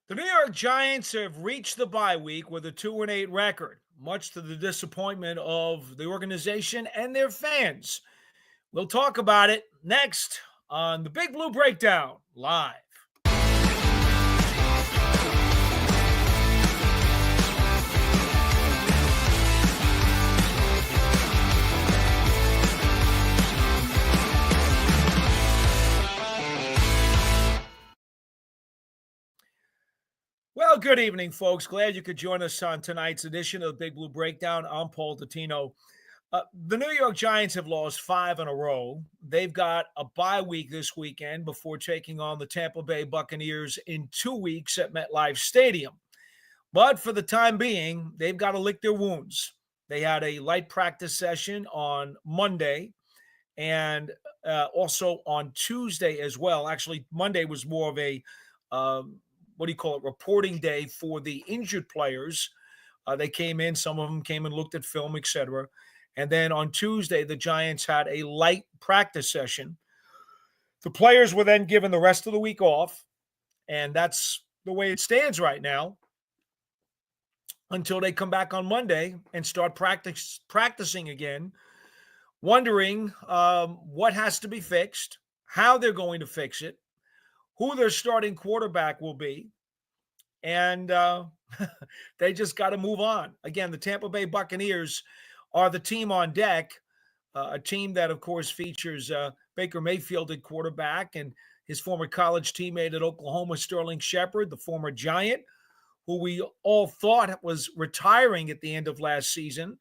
The New York Giants have reached the bye week with a 2-8 record, much to the disappointment of the organization and their fans. We'll talk about it next on the Big Blue Breakdown live. Well, good evening, folks. Glad you could join us on tonight's edition of the Big Blue Breakdown. I'm Paul Dottino. The New York Giants have lost 5 in a row. They've got a bye week this weekend before taking on the Tampa Bay Buccaneers in 2 weeks at MetLife Stadium. But for the time being, they've got to lick their wounds. They had a light practice session on Monday and also on Tuesday as well. Actually, Monday was more of a reporting day for the injured players. They came in, some of them came and looked at film, etc. And then on Tuesday, the Giants had a light practice session. The players were then given the rest of the week off, and that's the way it stands right now until they come back on Monday and start practicing again, wondering what has to be fixed, how they're going to fix it, who their starting quarterback will be, and they just got to move on. Again, the Tampa Bay Buccaneers are the team on deck, a team that, of course, features Baker Mayfield at quarterback and his former college teammate at Oklahoma, Sterling Shepard, the former Giant, who we all thought was retiring at the end of last season.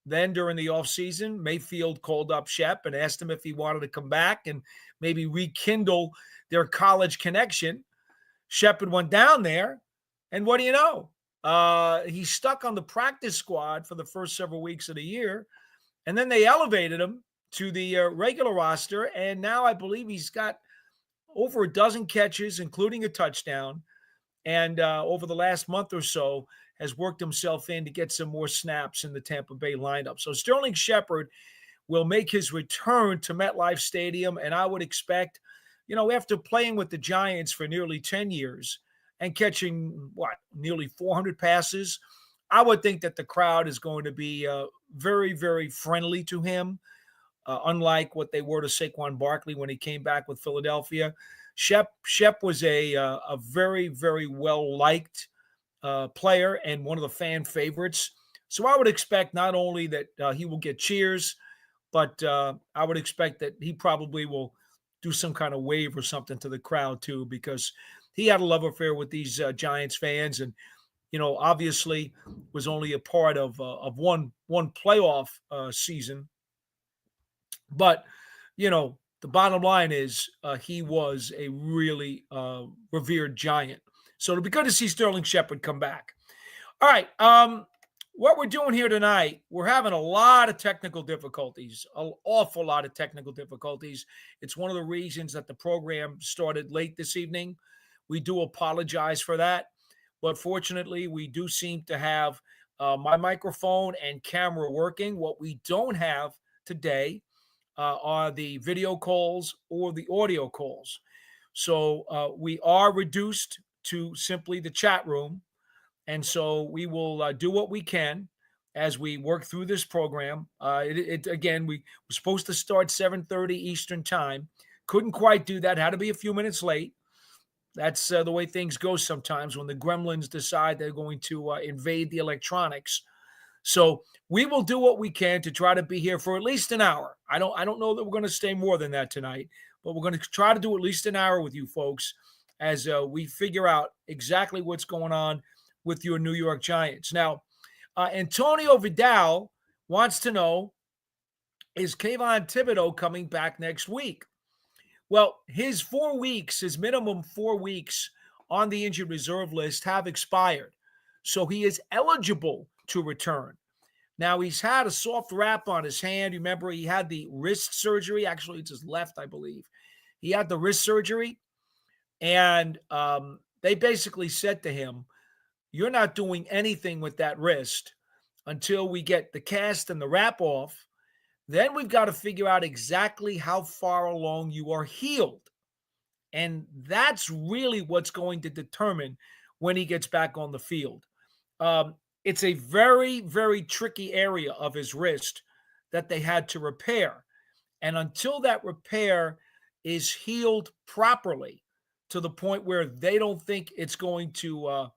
Then during the offseason, Mayfield called up Shep and asked him if he wanted to come back and maybe rekindle their college connection. Shepard went down there, and what do you know? He's stuck on the practice squad for the first several weeks of the year, and then they elevated him to the regular roster, and now I believe he's got over a dozen catches, including a touchdown, and over the last month or so has worked himself in to get some more snaps in the Tampa Bay lineup. So Sterling Shepard will make his return to MetLife Stadium, and I would expect, after playing with the Giants for nearly 10 years and catching, nearly 400 passes, I would think that the crowd is going to be very, very friendly to him, unlike what they were to Saquon Barkley when he came back with Philadelphia. Shep was a very, very well-liked player and one of the fan favorites. So I would expect not only that he will get cheers, but I would expect that he probably will do some kind of wave or something to the crowd too, because he had a love affair with these Giants fans, and obviously was only a part of one playoff season. But the bottom line is he was a really revered Giant. So it'll be good to see Sterling Shepard come back. All right. What we're doing here tonight, we're having a lot of technical difficulties, an awful lot of technical difficulties. It's one of the reasons that the program started late this evening. We do apologize for that. But fortunately, we do seem to have my microphone and camera working. What we don't have today are the video calls or the audio calls. So we are reduced to simply the chat room. And so we will do what we can as we work through this program. Again, we were supposed to start 7:30 Eastern time. Couldn't quite do that. Had to be a few minutes late. That's the way things go sometimes when the gremlins decide they're going to invade the electronics. So we will do what we can to try to be here for at least an hour. I don't know that we're going to stay more than that tonight, but we're going to try to do at least an hour with you folks as we figure out exactly what's going on with your New York Giants. Now, Antonio Vidal wants to know, is Kayvon Thibodeau coming back next week? Well, his minimum 4 weeks on the injured reserve list have expired. So he is eligible to return. Now, he's had a soft wrap on his hand. Remember, he had the wrist surgery. Actually, it's his left, I believe. He had the wrist surgery, and they basically said to him, you're not doing anything with that wrist until we get the cast and the wrap off. Then we've got to figure out exactly how far along you are healed. And that's really what's going to determine when he gets back on the field. It's a very, very tricky area of his wrist that they had to repair. And until that repair is healed properly to the point where they don't think it's going to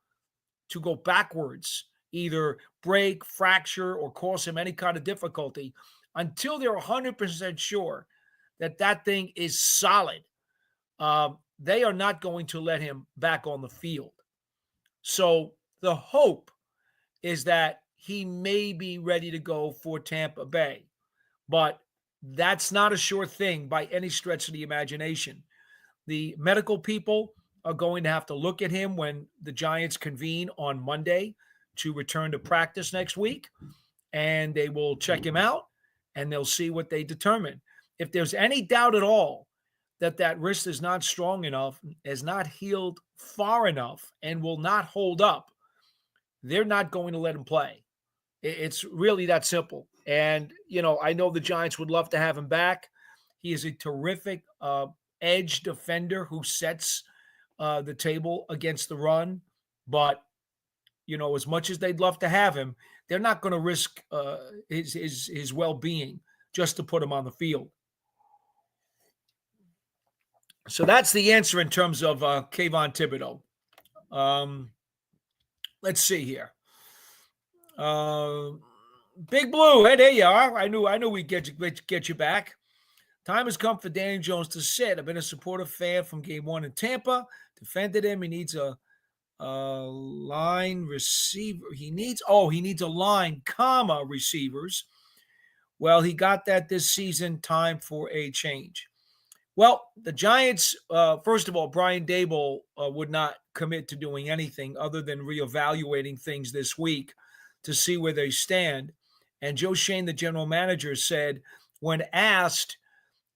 go backwards, either break, fracture, or cause him any kind of difficulty, until they're 100% sure that that thing is solid, they are not going to let him back on the field. So the hope is that he may be ready to go for Tampa Bay, but that's not a sure thing by any stretch of the imagination. The medical people are going to have to look at him when the Giants convene on Monday to return to practice next week, and they will check him out and they'll see what they determine. If there's any doubt at all that that wrist is not strong enough, is not healed far enough, and will not hold up, they're not going to let him play. It's really that simple. And, I know the Giants would love to have him back. He is a terrific edge defender who sets the table against the run. But, as much as they'd love to have him, they're not going to risk his well-being just to put him on the field. So that's the answer in terms of Kayvon Thibodeau. Let's see here. Big Blue, hey, there you are. I knew we'd get you back. Time has come for Daniel Jones to sit. I've been a supportive fan from game one in Tampa. Defended him. He needs a line receiver. He needs a line, receivers. Well, he got that this season. Time for a change. Well, the Giants, first of all, Brian Daboll would not commit to doing anything other than reevaluating things this week to see where they stand. And Joe Schoen, the general manager, said when asked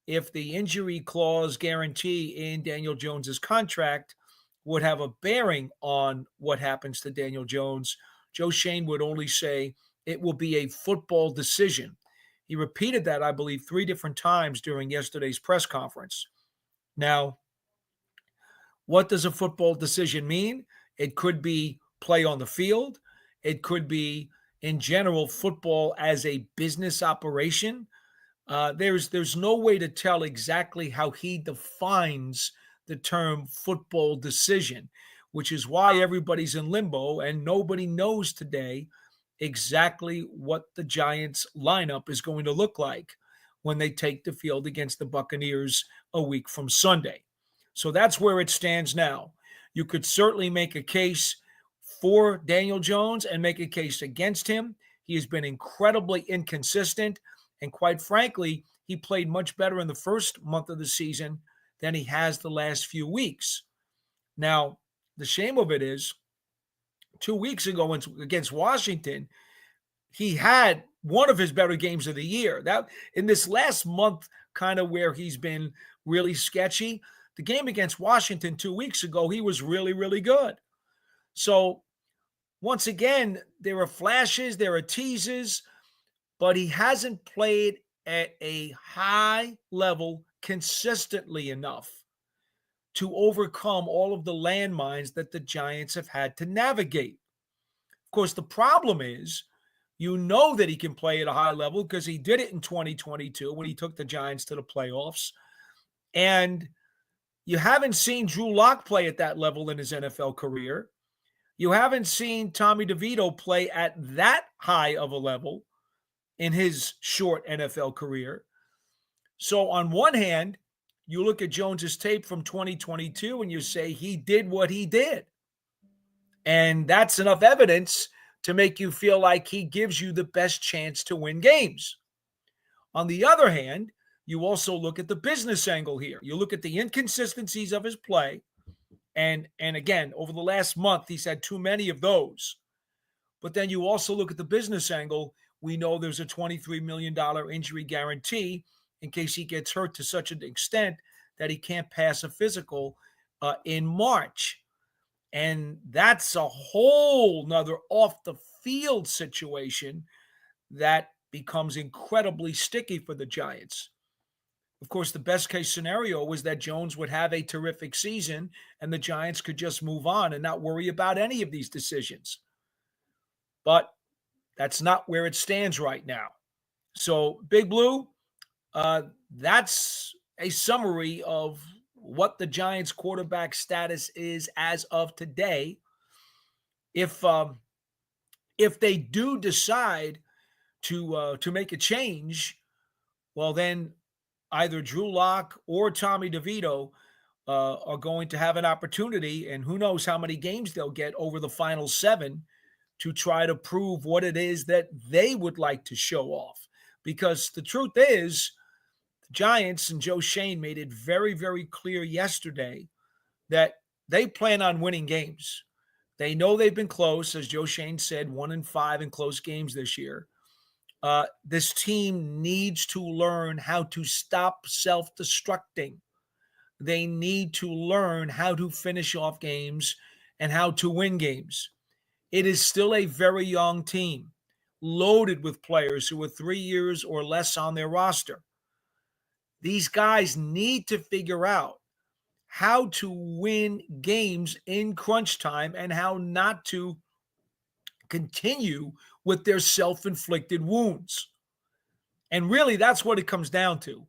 if the injury clause guarantee in Daniel Jones's contract would have a bearing on what happens to Daniel Jones, Joe Schoen would only say it will be a football decision. He repeated that, I believe, 3 different times during yesterday's press conference. Now, what does a football decision mean? It could be play on the field. It could be, in general, football as a business operation. There's no way to tell exactly how he defines the term football decision, which is why everybody's in limbo and nobody knows today exactly what the Giants lineup is going to look like when they take the field against the Buccaneers a week from Sunday. So that's where it stands now. You could certainly make a case for Daniel Jones and make a case against him. He has been incredibly inconsistent, and quite frankly, he played much better in the first month of the season than he has the last few weeks. Now, the shame of it is, 2 weeks ago against Washington, he had one of his better games of the year. That in this last month, kind of where he's been really sketchy, the game against Washington 2 weeks ago, he was really, really good. So once again, there are flashes, there are teases, but he hasn't played at a high level consistently enough to overcome all of the landmines that the Giants have had to navigate. Of course, the problem is, that he can play at a high level because he did it in 2022 when he took the Giants to the playoffs. And you haven't seen Drew Lock play at that level in his NFL career. You haven't seen Tommy DeVito play at that high of a level in his short NFL career. So on one hand, you look at Jones's tape from 2022 and you say he did what he did. And that's enough evidence to make you feel like he gives you the best chance to win games. On the other hand, you also look at the business angle here. You look at the inconsistencies of his play. And again, over the last month, he's had too many of those. But then you also look at the business angle. We know there's a $23 million injury guarantee in case he gets hurt to such an extent that he can't pass a physical in March. And that's a whole nother off the field situation that becomes incredibly sticky for the Giants. Of course, the best case scenario was that Jones would have a terrific season and the Giants could just move on and not worry about any of these decisions. But that's not where it stands right now. So, Big Blue, that's a summary of what the Giants' quarterback status is as of today. If they do decide to make a change, well, then either Drew Lock or Tommy DeVito are going to have an opportunity, and who knows how many games they'll get over the final 7 to try to prove what it is that they would like to show off. Because the truth is, the Giants and Joe Schoen made it very, very clear yesterday that they plan on winning games. They know they've been close, as Joe Schoen said, 1-5 in close games this year. This team needs to learn how to stop self-destructing. They need to learn how to finish off games and how to win games. It is still a very young team, loaded with players who are 3 years or less on their roster. These guys need to figure out how to win games in crunch time and how not to continue with their self-inflicted wounds. And really, that's what it comes down to.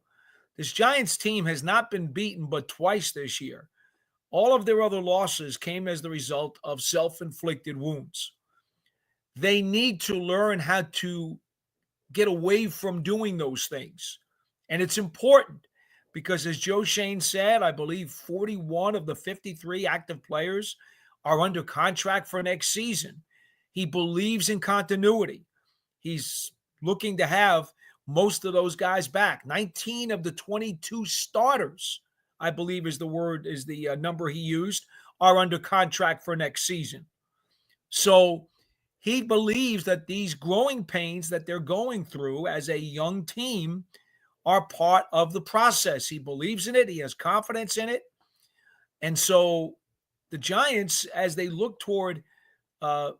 This Giants team has not been beaten but twice this year. All of their other losses came as the result of self-inflicted wounds. They need to learn how to get away from doing those things. And it's important because, as Joe Schoen said, I believe 41 of the 53 active players are under contract for next season. He believes in continuity. He's looking to have most of those guys back. 19 of the 22 starters, I believe is the number he used, are under contract for next season. So he believes that these growing pains that they're going through as a young team are part of the process. He believes in it. He has confidence in it. And so the Giants, as they look toward,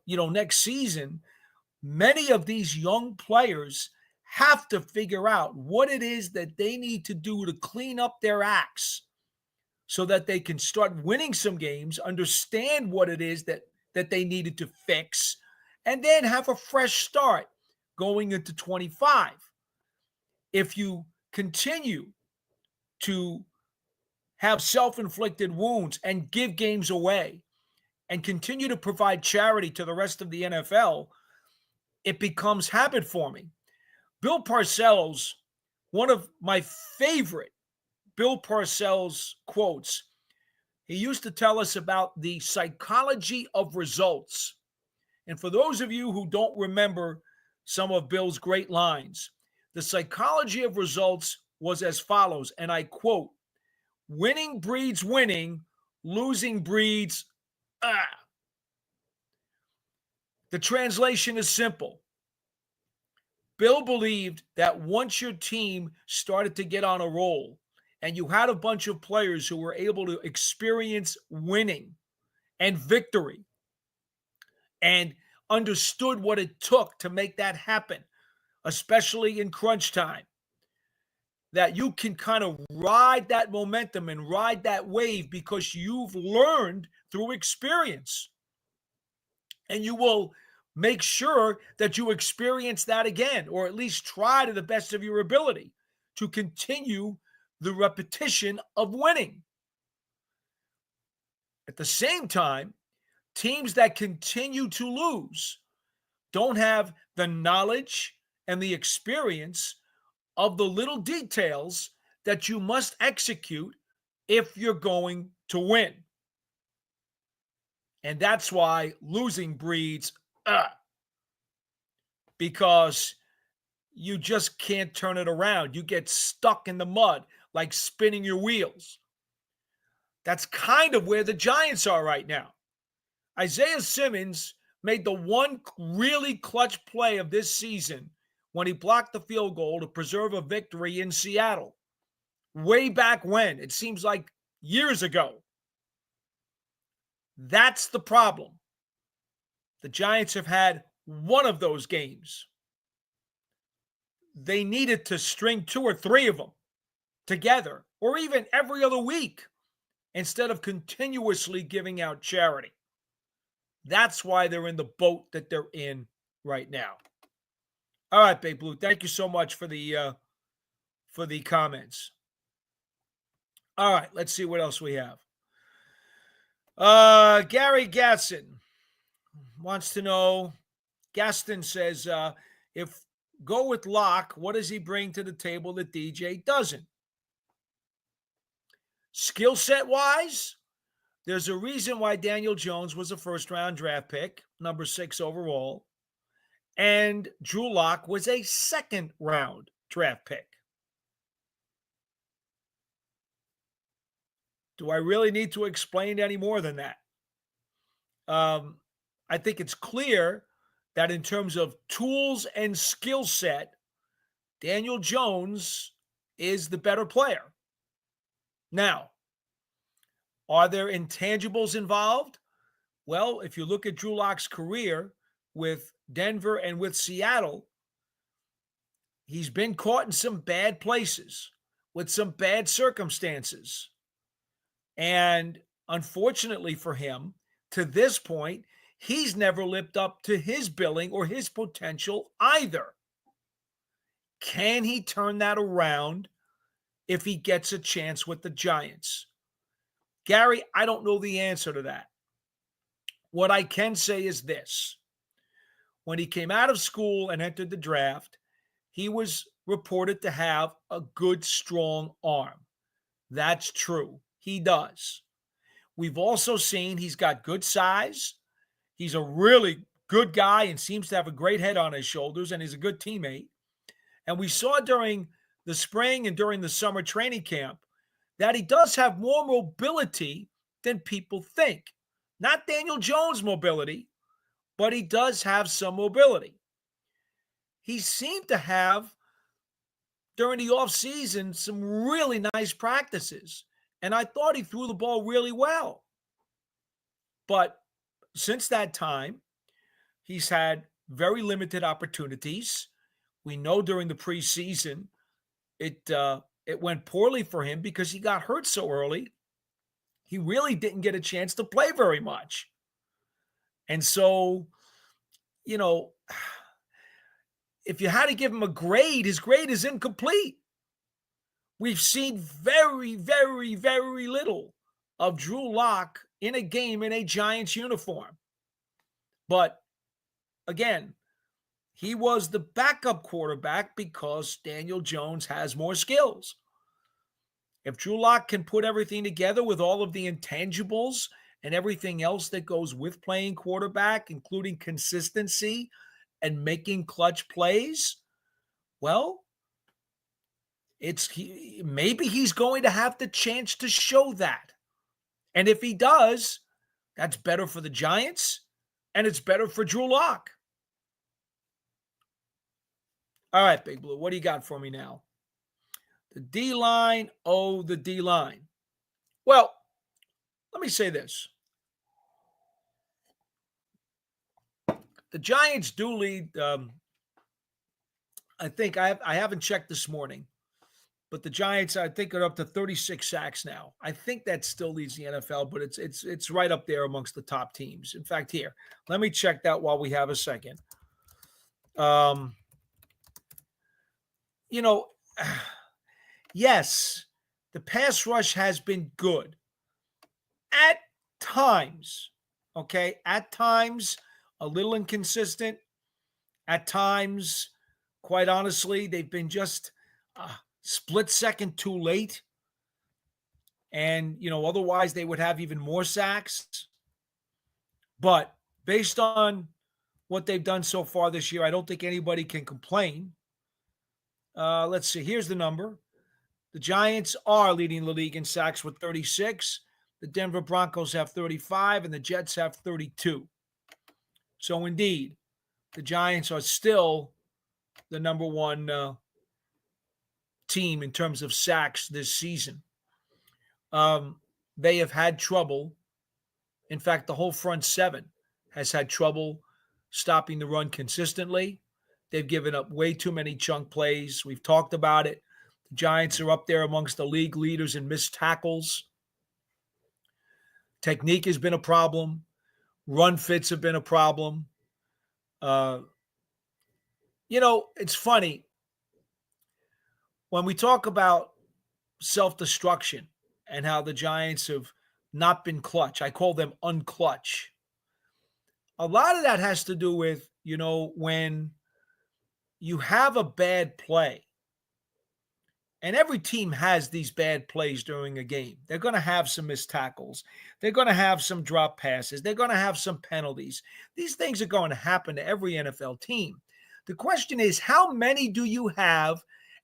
next season, many of these young players have to figure out what it is that they need to do to clean up their acts so that they can start winning some games, understand what it is that they needed to fix, and then have a fresh start going into 25. If you continue to have self-inflicted wounds and give games away and continue to provide charity to the rest of the NFL, it becomes habit forming. Bill Parcells, one of my favorite Bill Parcells quotes, he used to tell us about the psychology of results. And for those of you who don't remember some of Bill's great lines, the psychology of results was as follows, and I quote, "Winning breeds winning, losing breeds The translation is simple. Bill believed that once your team started to get on a roll and you had a bunch of players who were able to experience winning and victory and understood what it took to make that happen, especially in crunch time, that you can kind of ride that momentum and ride that wave because you've learned through experience. And you will make sure that you experience that again, or at least try to the best of your ability to continue the repetition of winning. At the same time, teams that continue to lose don't have the knowledge and the experience of the little details that you must execute if you're going to win. And that's why losing breeds because you just can't turn it around. You get stuck in the mud like spinning your wheels. That's kind of where the Giants are right now. Isaiah Simmons made the one really clutch play of this season when he blocked the field goal to preserve a victory in Seattle. Way back when, it seems like years ago. That's the problem. The Giants have had one of those games. They needed to string 2 or 3 of them together, or even every other week, instead of continuously giving out charity. That's why they're in the boat that they're in right now. All right, Big Blue. Thank you so much for the comments. All right, let's see what else we have. Gary Gaston wants to know. Gaston says, if go with Locke, what does he bring to the table that DJ doesn't? Skill set wise, there's a reason why Daniel Jones was a first round draft pick, number 6 overall, and Drew Lock was a second round draft pick. Do I really need to explain any more than that? I think it's clear that in terms of tools and skill set, Daniel Jones is the better player. Now, are there intangibles involved? Well, if you look at Drew Lock's career with Denver and with Seattle, he's been caught in some bad places with some bad circumstances. And unfortunately for him, to this point, he's never lived up to his billing or his potential either. Can he turn that around if he gets a chance with the Giants? Gary, I don't know the answer to that. What I can say is this. When he came out of school and entered the draft, he was reported to have a good, strong arm. That's true. He does. We've also seen he's got good size. He's a really good guy and seems to have a great head on his shoulders, and he's a good teammate. And we saw during the spring and during the summer training camp that he does have more mobility than people think. Not Daniel Jones mobility, but he does have some mobility. He seemed to have, during the offseason, some really nice practices. And I thought he threw the ball really well. But since that time, he's had very limited opportunities. We know during the preseason, it went poorly for him because he got hurt so early. He really didn't get a chance to play very much. And so, if you had to give him a grade, his grade is incomplete. We've seen very, very, very little of Drew Lock in a game in a Giants uniform. But again, he was the backup quarterback because Daniel Jones has more skills. If Drew Lock can put everything together with all of the intangibles and everything else that goes with playing quarterback, including consistency and making clutch plays, well, maybe he's going to have the chance to show that. And if he does, that's better for the Giants and it's better for Drew Lock. All right, Big Blue, what do you got for me now? The D-line, the D-line. Well, let me say this. The Giants do lead, I think, I haven't checked this morning, but the Giants, I think, are up to 36 sacks now. I think that still leads the NFL, but it's right up there amongst the top teams. In fact, here, let me check that while we have a second. Yes, the pass rush has been good at times, okay? At times, a little inconsistent. At times, quite honestly, they've been just a split second too late. And, otherwise they would have even more sacks. But based on what they've done so far this year, I don't think anybody can complain. Let's see. Here's the number. The Giants are leading the league in sacks with 36. The Denver Broncos have 35, and the Jets have 32. So, indeed, the Giants are still the number one team in terms of sacks this season. They have had trouble. In fact, the whole front seven has had trouble stopping the run consistently. They've given up way too many chunk plays. We've talked about it. Giants are up there amongst the league leaders in missed tackles. Technique has been a problem. Run fits have been a problem. Uh, it's funny when we talk about self-destruction and how the Giants have not been clutch. I call them unclutch. A lot of that has to do with, when you have a bad play, and every team has these bad plays during a game. They're going to have some missed tackles. They're going to have some drop passes. They're going to have some penalties. These things are going to happen to every NFL team. The question is, how many do you have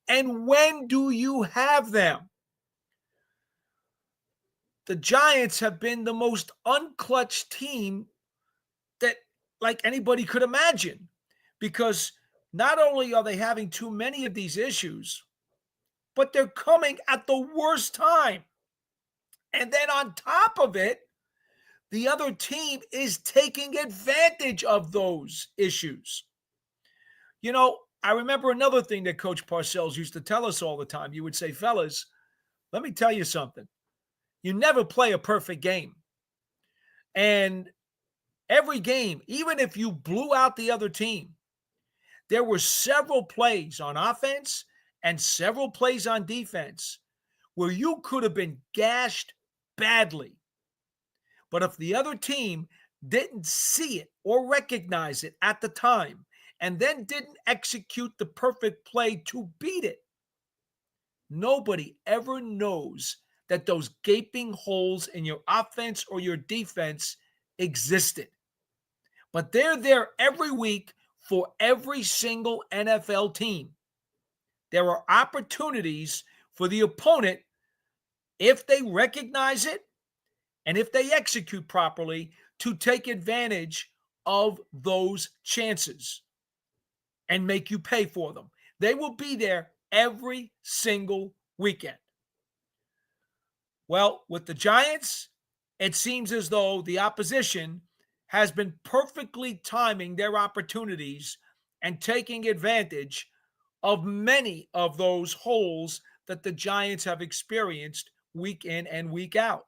and when do you have them? The Giants have been the most unclutched team that like anybody could imagine, because not only are they having too many of these issues, but they're coming at the worst time. And then on top of it, the other team is taking advantage of those issues. I remember another thing that Coach Parcells used to tell us all the time. You would say, fellas, let me tell you something. You never play a perfect game. And every game, even if you blew out the other team, there were several plays on offense and several plays on defense where you could have been gashed badly. But if the other team didn't see it or recognize it at the time and then didn't execute the perfect play to beat it, nobody ever knows that those gaping holes in your offense or your defense existed. But they're there every week for every single NFL team. There are opportunities for the opponent, if they recognize it and if they execute properly, to take advantage of those chances and make you pay for them. They will be there every single weekend. Well, with the Giants, it seems as though the opposition has been perfectly timing their opportunities and taking advantage of many of those holes that the Giants have experienced week in and week out.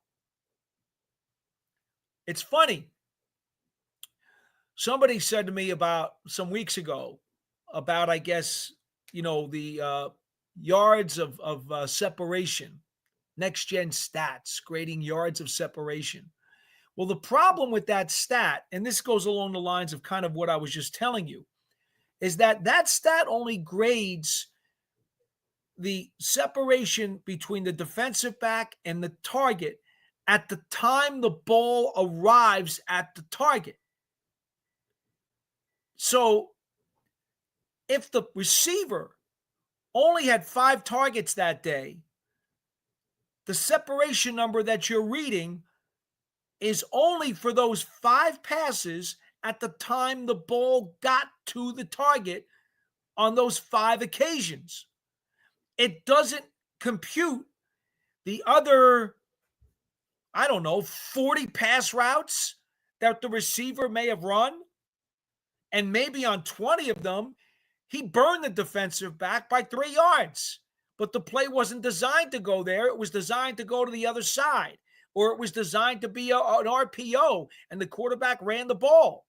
It's funny. Somebody said to me about some weeks ago about, I guess, the yards of separation, next gen stats, grading yards of separation. Well, the problem with that stat, and this goes along the lines of kind of what I was just telling you, is that stat only grades the separation between the defensive back and the target at the time the ball arrives at the target. So if the receiver only had 5 targets that day, the separation number that you're reading is only for those 5 passes at the time the ball got to the target on those 5 occasions. It doesn't compute the other, 40 pass routes that the receiver may have run. And maybe on 20 of them, he burned the defensive back by 3 yards. But the play wasn't designed to go there. It was designed to go to the other side. Or it was designed to be an RPO, and the quarterback ran the ball.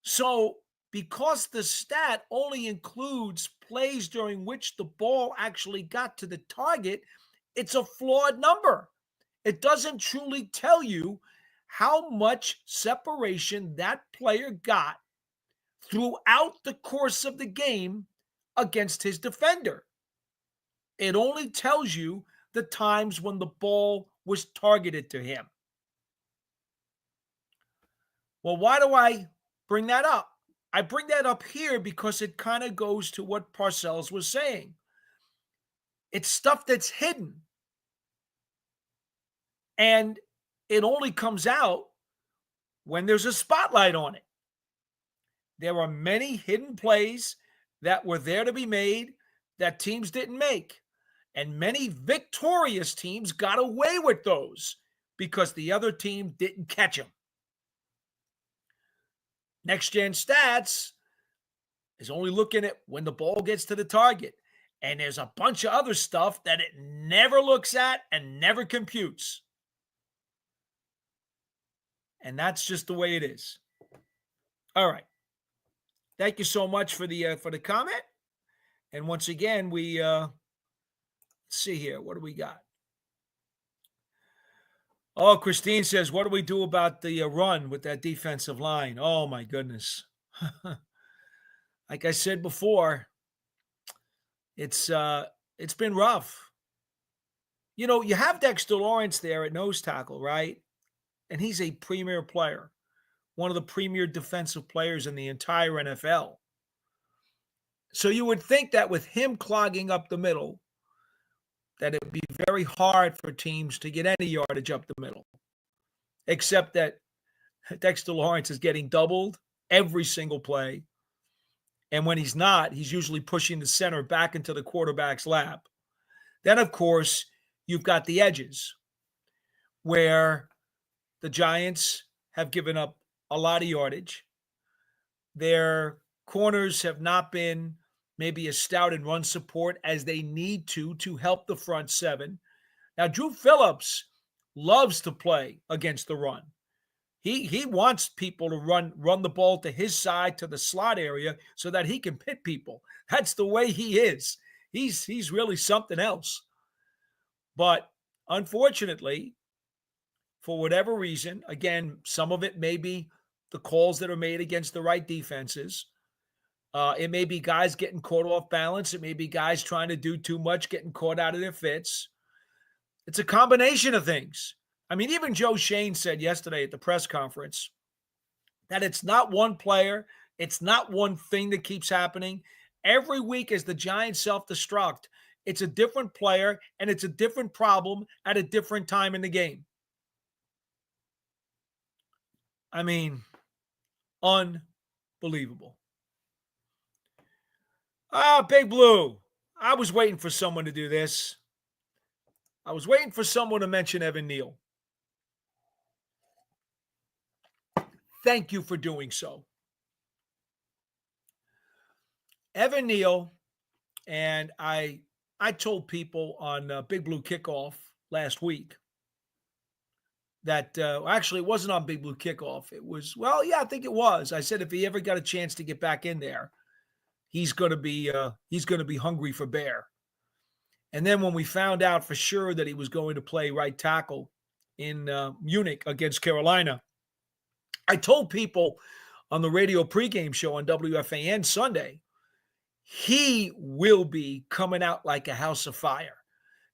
So because the stat only includes plays during which the ball actually got to the target, it's a flawed number. It doesn't truly tell you how much separation that player got throughout the course of the game against his defender. It only tells you the times when the ball was targeted to him. Well, why do I bring that up? I bring that up here because it kind of goes to what Parcells was saying. It's stuff that's hidden. And it only comes out when there's a spotlight on it. There are many hidden plays that were there to be made that teams didn't make. And many victorious teams got away with those because the other team didn't catch them. Next gen stats is only looking at when the ball gets to the target. And there's a bunch of other stuff that it never looks at and never computes. And that's just the way it is. All right. Thank you so much for the comment. And once again, we let's see here. What do we got? Oh, Christine says, what do we do about the run with that defensive line? Oh, my goodness. Like I said before, it's been rough. You know, you have Dexter Lawrence there at nose tackle, right? And he's a premier player, one of the premier defensive players in the entire NFL. So you would think that with him clogging up the middle, that it would be very hard for teams to get any yardage up the middle, except that Dexter Lawrence is getting doubled every single play. And when he's not, he's usually pushing the center back into the quarterback's lap. Then, of course, you've got the edges where the Giants have given up a lot of yardage. Their corners have not been maybe as stout in run support as they need to help the front seven. Now, Drew Phillips loves to play against the run. He wants people to run the ball to his side, to the slot area, so that he can pit people. That's the way he is. He's really something else. But unfortunately, for whatever reason, again, some of it may be the calls that are made against the right defenses. It may be guys getting caught off balance. It may be guys trying to do too much, getting caught out of their fits. It's a combination of things. I mean, even Joe Shane said yesterday at the press conference that it's not one player. It's not one thing that keeps happening. Every week as the Giants self-destruct, it's a different player and it's a different problem at a different time in the game. I mean, unbelievable. Big Blue. I was waiting for someone to do this. I was waiting for someone to mention Evan Neal. Thank you for doing so. Evan Neal, and I told people on Big Blue Kickoff last week that actually it wasn't on Big Blue Kickoff. It was, well, yeah, I think it was. I said if he ever got a chance to get back in there, he's going to be hungry for bear. And then when we found out for sure that he was going to play right tackle in Munich against Carolina, I told people on the radio pregame show on WFAN Sunday, he will be coming out like a house of fire.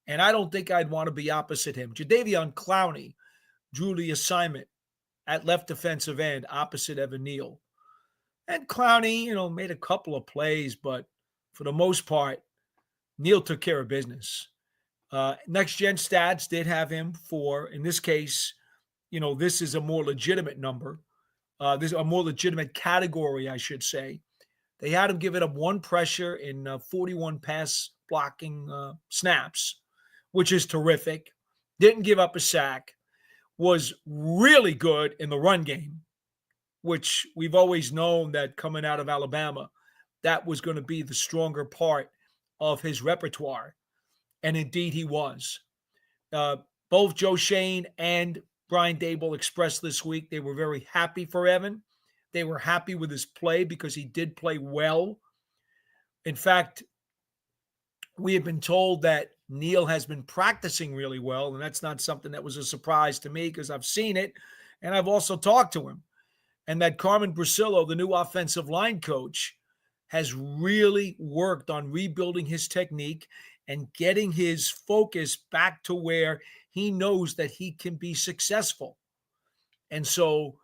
And I don't think I'd want to be opposite him. Jadeveon Clowney drew the assignment at left defensive end opposite Evan Neal. And Clowney, made a couple of plays, but for the most part, Neal took care of business. Next Gen Stats did have him for, in this case, this is a more legitimate number. This is a more legitimate category, I should say. They had him giving up one pressure in 41 pass blocking snaps, which is terrific. Didn't give up a sack. Was really good in the run game, which we've always known that coming out of Alabama, that was going to be the stronger part of his repertoire. And indeed he was. Both Joe Shane and Brian Dable expressed this week they were very happy for Evan. They were happy with his play because he did play well. In fact, we have been told that Neal has been practicing really well, and that's not something that was a surprise to me because I've seen it, and I've also talked to him. And that Carmen Brasillo, the new offensive line coach, has really worked on rebuilding his technique and getting his focus back to where he knows that he can be successful. And so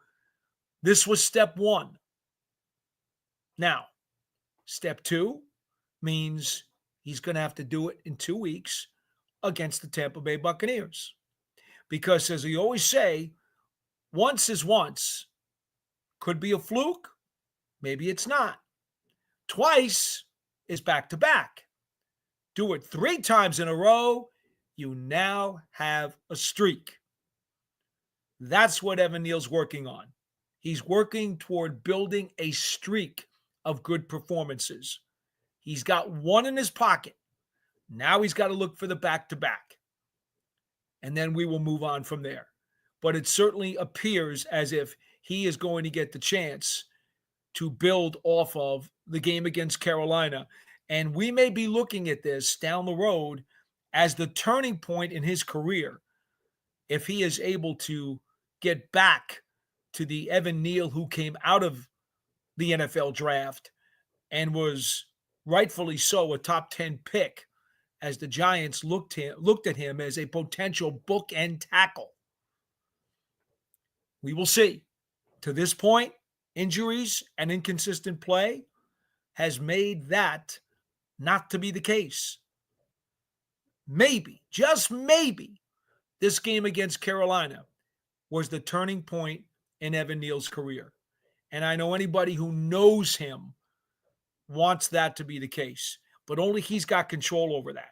this was step one. Now, step two means he's going to have to do it in 2 weeks against the Tampa Bay Buccaneers. Because as we always say, once is once. Could be a fluke. Maybe it's not. Twice is back-to-back. Do it 3 times in a row, you now have a streak. That's what Evan Neal's working on. He's working toward building a streak of good performances. He's got one in his pocket. Now he's got to look for the back-to-back, and then we will move on from there. But it certainly appears as if he is going to get the chance to build off of the game against Carolina. And we may be looking at this down the road as the turning point in his career if he is able to get back to the Evan Neal who came out of the NFL draft and was rightfully so a top 10 pick, as the Giants looked at him as a potential bookend tackle. We will see. To this point, injuries and inconsistent play has made that not to be the case. Maybe, just maybe, this game against Carolina was the turning point in Evan Neal's career. And I know anybody who knows him wants that to be the case, but only he's got control over that.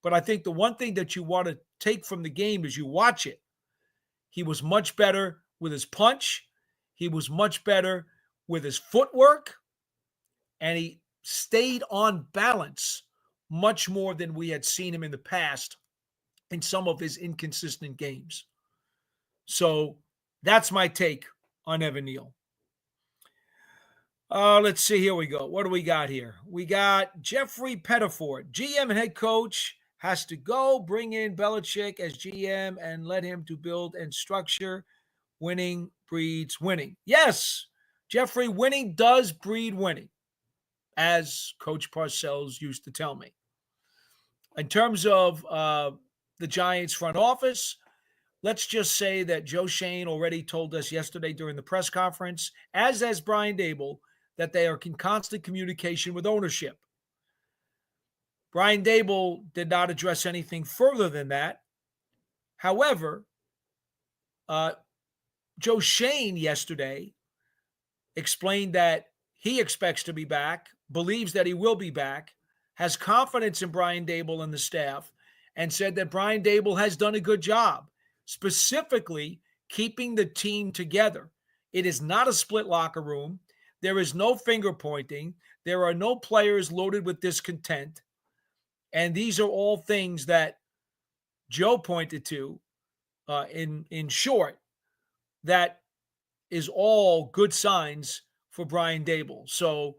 But I think the one thing that you want to take from the game as you watch it, he was much better with his punch. He was much better with his footwork. And he stayed on balance much more than we had seen him in the past in some of his inconsistent games. So that's my take on Evan Neal. Let's see. Here we go. What do we got here? We got Jeffrey Pettiford, GM and head coach, has to go bring in Belichick as GM and let him to build and structure. Winning breeds winning. Yes, Jeffrey, winning does breed winning, as Coach Parcells used to tell me. In terms of the Giants front office, let's just say that Joe Schoen already told us yesterday during the press conference, as has Brian Daboll, that they are in constant communication with ownership. Brian Daboll did not address anything further than that. However, Joe Schoen yesterday explained that he expects to be back, believes that he will be back, has confidence in Brian Daboll and the staff, and said that Brian Daboll has done a good job, specifically keeping the team together. It is not a split locker room. There is no finger pointing. There are no players loaded with discontent. And these are all things that Joe pointed to in short, that is all good signs for Brian Daboll. So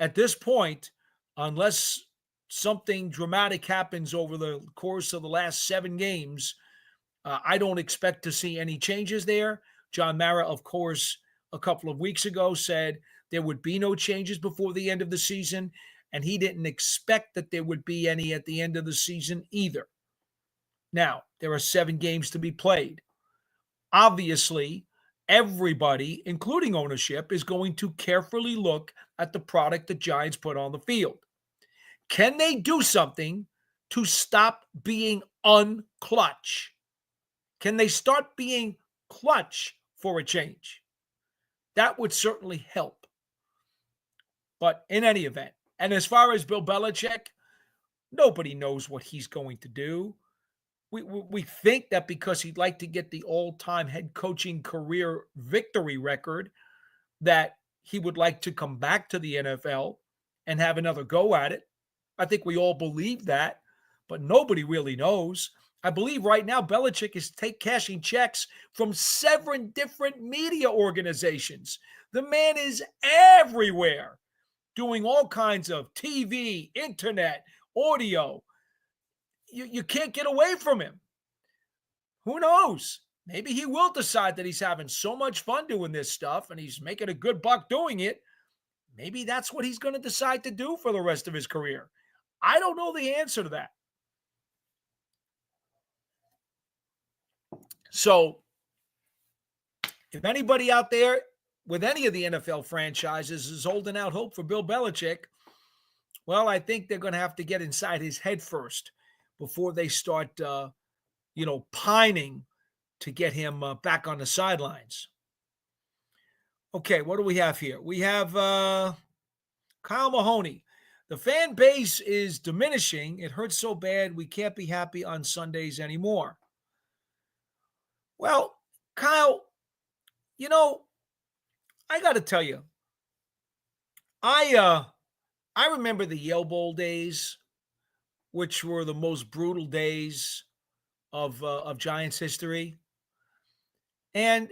at this point, unless something dramatic happens over the course of the last 7 games, I don't expect to see any changes there. John Mara, of course, a couple of weeks ago said there would be no changes before the end of the season, and he didn't expect that there would be any at the end of the season either. Now, there are 7 games to be played. Obviously, everybody, including ownership, is going to carefully look at the product the Giants put on the field. Can they do something to stop being unclutch? Can they start being clutch for a change? That would certainly help. But in any event, and as far as Bill Belichick, nobody knows what he's going to do. We think that because he'd like to get the all-time head coaching career victory record, that he would like to come back to the NFL and have another go at it. I think we all believe that, but nobody really knows. I believe right now Belichick is cashing checks from 7 different media organizations. The man is everywhere, doing all kinds of TV, internet, audio. You can't get away from him. Who knows? Maybe he will decide that he's having so much fun doing this stuff and he's making a good buck doing it. Maybe that's what he's going to decide to do for the rest of his career. I don't know the answer to that. So, if anybody out there with any of the NFL franchises is holding out hope for Bill Belichick, well, I think they're going to have to get inside his head first before they start, pining to get him back on the sidelines. Okay, what do we have here? We have Kyle Mahoney. The fan base is diminishing. It hurts so bad we can't be happy on Sundays anymore. Well, Kyle, I got to tell you, I remember the Yale Bowl days which were the most brutal days of Giants history. And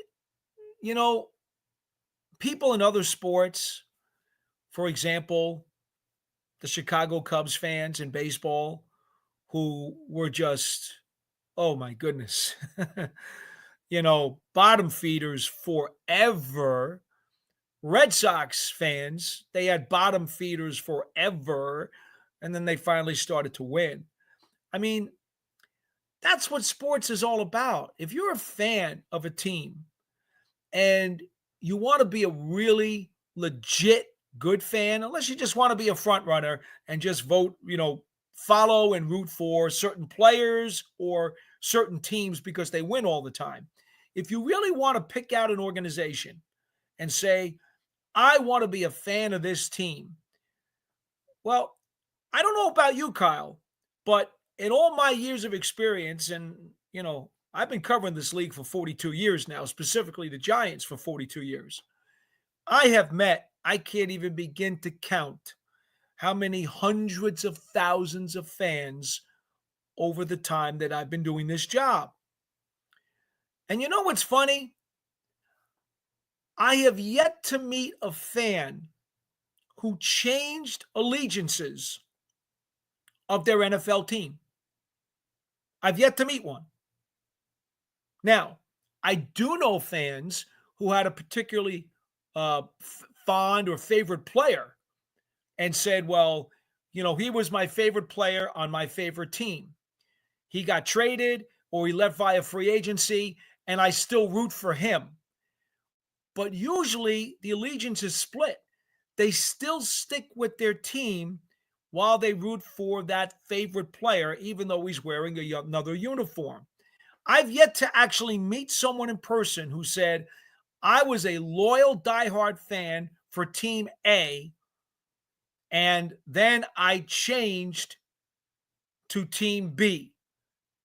you know, people in other sports, for example, the Chicago Cubs fans in baseball, who were just, oh my goodness, bottom feeders forever. Red Sox fans, they had bottom feeders forever, and then they finally started to win. I mean, that's what sports is all about. If you're a fan of a team and you want to be a really legit good fan, unless you just want to be a front runner and just vote, follow and root for certain players or certain teams because they win all the time. If you really want to pick out an organization and say, I want to be a fan of this team. Well, I don't know about you, Kyle, but in all my years of experience, and, I've been covering this league for 42 years now, specifically the Giants for 42 years. I can't even begin to count how many hundreds of thousands of fans over the time that I've been doing this job. And you know what's funny? I have yet to meet a fan who changed allegiances of their NFL team. I've yet to meet one. Now, I do know fans who had a particularly fond or favorite player and said, well, he was my favorite player on my favorite team. He got traded or he left via free agency, and I still root for him. But usually the allegiance is split. They still stick with their team while they root for that favorite player, even though he's wearing another uniform. I've yet to actually meet someone in person who said, I was a loyal, diehard fan for Team A, and then I changed to Team B.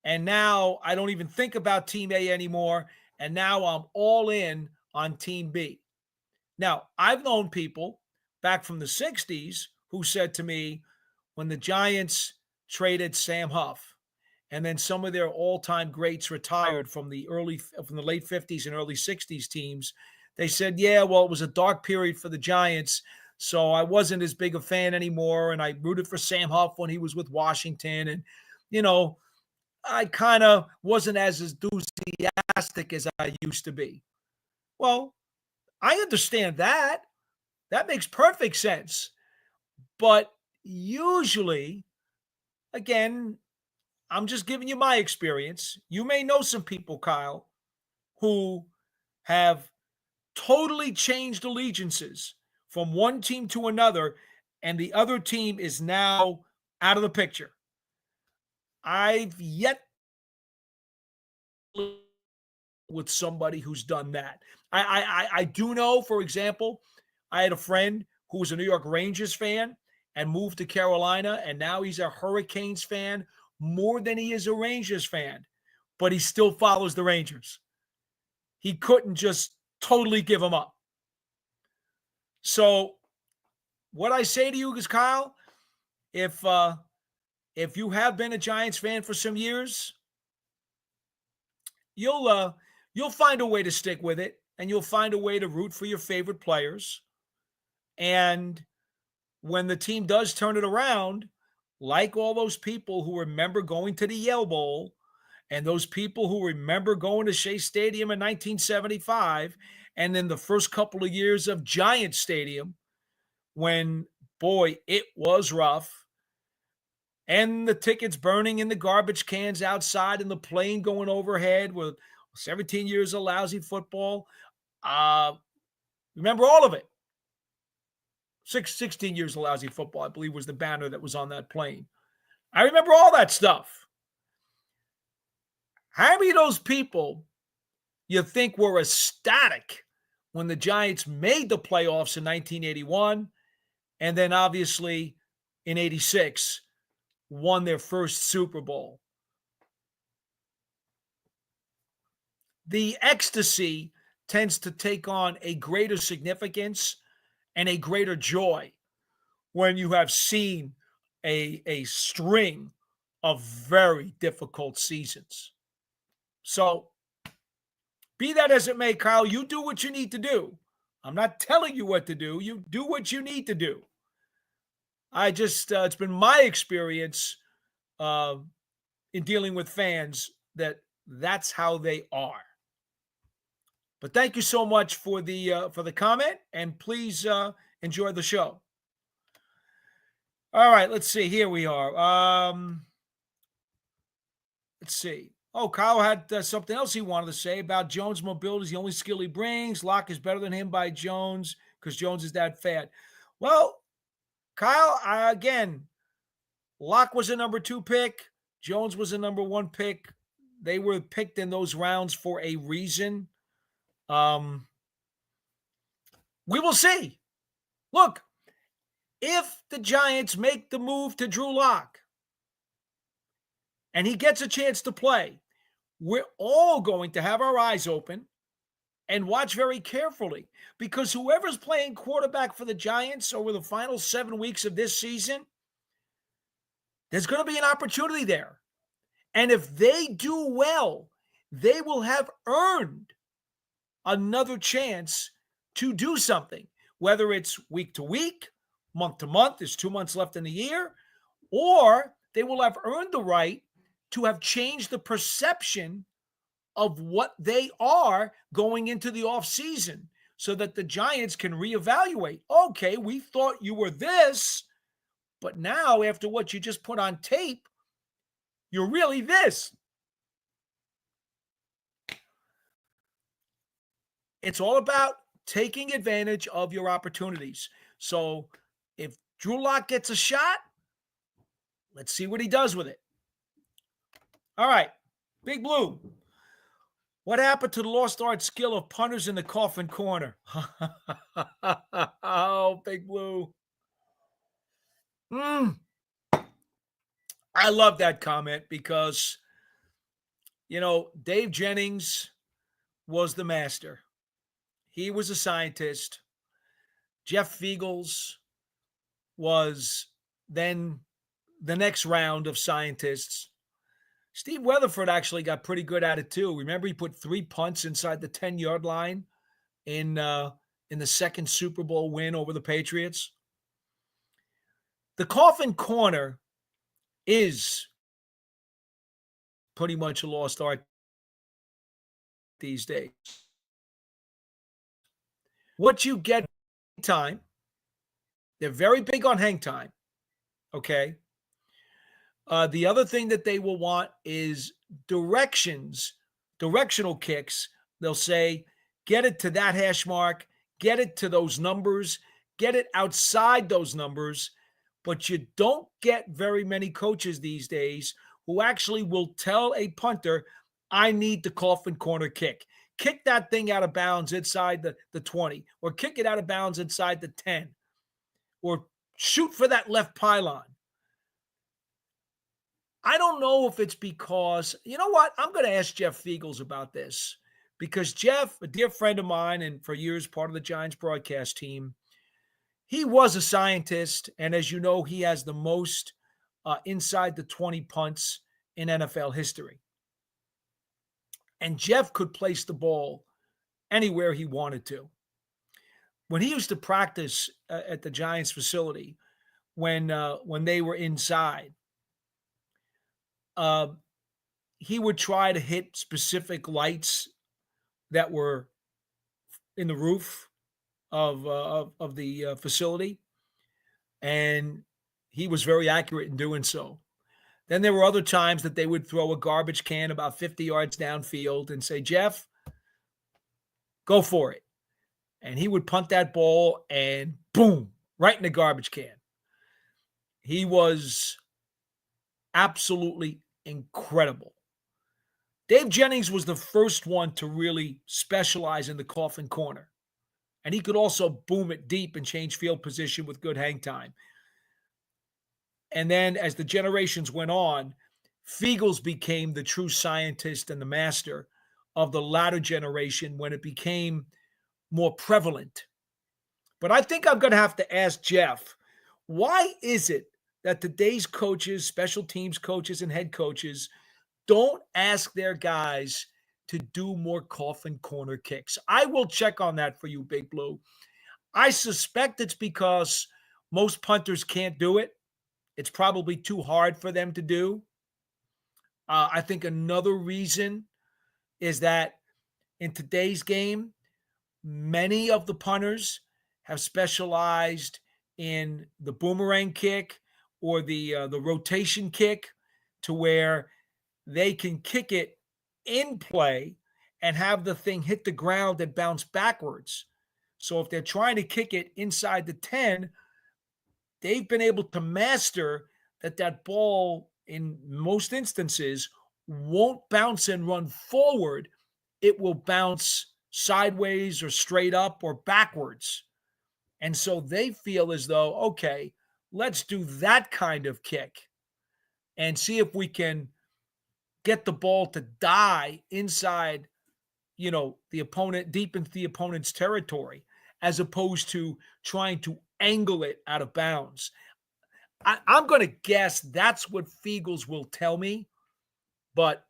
And now I don't even think about Team A anymore, and now I'm all in on Team B. Now, I've known people back from the 60s who said to me, when the Giants traded Sam Huff, and then some of their all-time greats retired from the late 50s and early 60s teams, they said, yeah, well, it was a dark period for the Giants, so I wasn't as big a fan anymore, and I rooted for Sam Huff when he was with Washington, and, I kind of wasn't as enthusiastic as I used to be. Well, I understand that. That makes perfect sense. But usually, again, I'm just giving you my experience. You may know some people, Kyle, who have totally changed allegiances from one team to another, and the other team is now out of the picture. I've yet with somebody who's done that. I do know, for example, I had a friend who was a New York Rangers fan and moved to Carolina, and now he's a Hurricanes fan more than he is a Rangers fan, but he still follows the Rangers. He couldn't just totally give them up. So what I say to you is, Kyle, if you have been a Giants fan for some years, you'll find a way to stick with it, and you'll find a way to root for your favorite players. And when the team does turn it around, like all those people who remember going to the Yale Bowl and those people who remember going to Shea Stadium in 1975 and then the first couple of years of Giant Stadium when, boy, it was rough, and the tickets burning in the garbage cans outside and the plane going overhead with 17 years of lousy football. Remember all of it. 16 years of lousy football, I believe, was the banner that was on that plane. I remember all that stuff. How many of those people you think were ecstatic when the Giants made the playoffs in 1981 and then obviously in 86 won their first Super Bowl? The ecstasy tends to take on a greater significance and a greater joy when you have seen a string of very difficult seasons. So, be that as it may, Kyle, you do what you need to do. I'm not telling you what to do. You do what you need to do. It's been my experience uh, in dealing with fans that's how they are. But thank you so much for the comment, and please enjoy the show. All right, let's see. Here we are. Let's see. Oh, Kyle had something else he wanted to say about Jones' mobility is the only skill he brings. Locke is better than him by Jones because Jones is that fat. Well, Kyle, again, Locke was a number 2 pick. Jones was a number 1 pick. They were picked in those rounds for a reason. We will see. Look, if the Giants make the move to Drew Lock and he gets a chance to play, we're all going to have our eyes open and watch very carefully, because whoever's playing quarterback for the Giants over the final 7 weeks of this season, there's going to be an opportunity there. And if they do well, they will have earned another chance to do something, whether it's week to week, month to month, there's 2 months left in the year, or they will have earned the right to have changed the perception of what they are going into the offseason so that the Giants can reevaluate. Okay, we thought you were this, but now after what you just put on tape, you're really this. It's all about taking advantage of your opportunities. So if Drew Lock gets a shot, let's see what he does with it. All right, Big Blue. What happened to the lost art skill of punters in the coffin corner? Oh, Big Blue. I love that comment because, Dave Jennings was the master. He was a scientist. Jeff Fiegels was then the next round of scientists. Steve Weatherford actually got pretty good at it too. Remember, he put 3 punts inside the 10-yard line in the second Super Bowl win over the Patriots. The coffin corner is pretty much a lost art these days. What you get time, they're very big on hang time, okay? The other thing that they will want is directional kicks. They'll say, get it to that hash mark, get it to those numbers, get it outside those numbers. But you don't get very many coaches these days who actually will tell a punter, I need the coffin corner kick. Kick that thing out of bounds inside the 20, or kick it out of bounds inside the 10, or shoot for that left pylon. I don't know if it's because, you know what? I'm going to ask Jeff Fiegels about this, because Jeff, a dear friend of mine and for years part of the Giants broadcast team, he was a scientist. And as you know, he has the most inside the 20 punts in NFL history. And Jeff could place the ball anywhere he wanted to. When he used to practice at the Giants facility, when they were inside, he would try to hit specific lights that were in the roof of the facility, and he was very accurate in doing so. Then there were other times that they would throw a garbage can about 50 yards downfield and say, Jeff, go for it. And he would punt that ball and boom, right in the garbage can. He was absolutely incredible. Dave Jennings was the first one to really specialize in the coffin corner. And he could also boom it deep and change field position with good hang time. And then as the generations went on, Fiegels became the true scientist and the master of the latter generation when it became more prevalent. But I think I'm going to have to ask Jeff, why is it that today's coaches, special teams coaches, and head coaches don't ask their guys to do more coffin corner kicks. I will check on that for you, Big Blue. I suspect it's because most punters can't do it. It's probably too hard for them to do. I think another reason is that in today's game, many of the punters have specialized in the boomerang kick or the rotation kick, to where they can kick it in play and have the thing hit the ground and bounce backwards. So if they're trying to kick it inside the 10, they've been able to master that ball in most instances won't bounce and run forward. It will bounce sideways or straight up or backwards. And so they feel as though, okay, let's do that kind of kick and see if we can get the ball to die inside, the opponent, deep into the opponent's territory, as opposed to trying to angle it out of bounds. I'm going to guess that's what Fiegels will tell me, but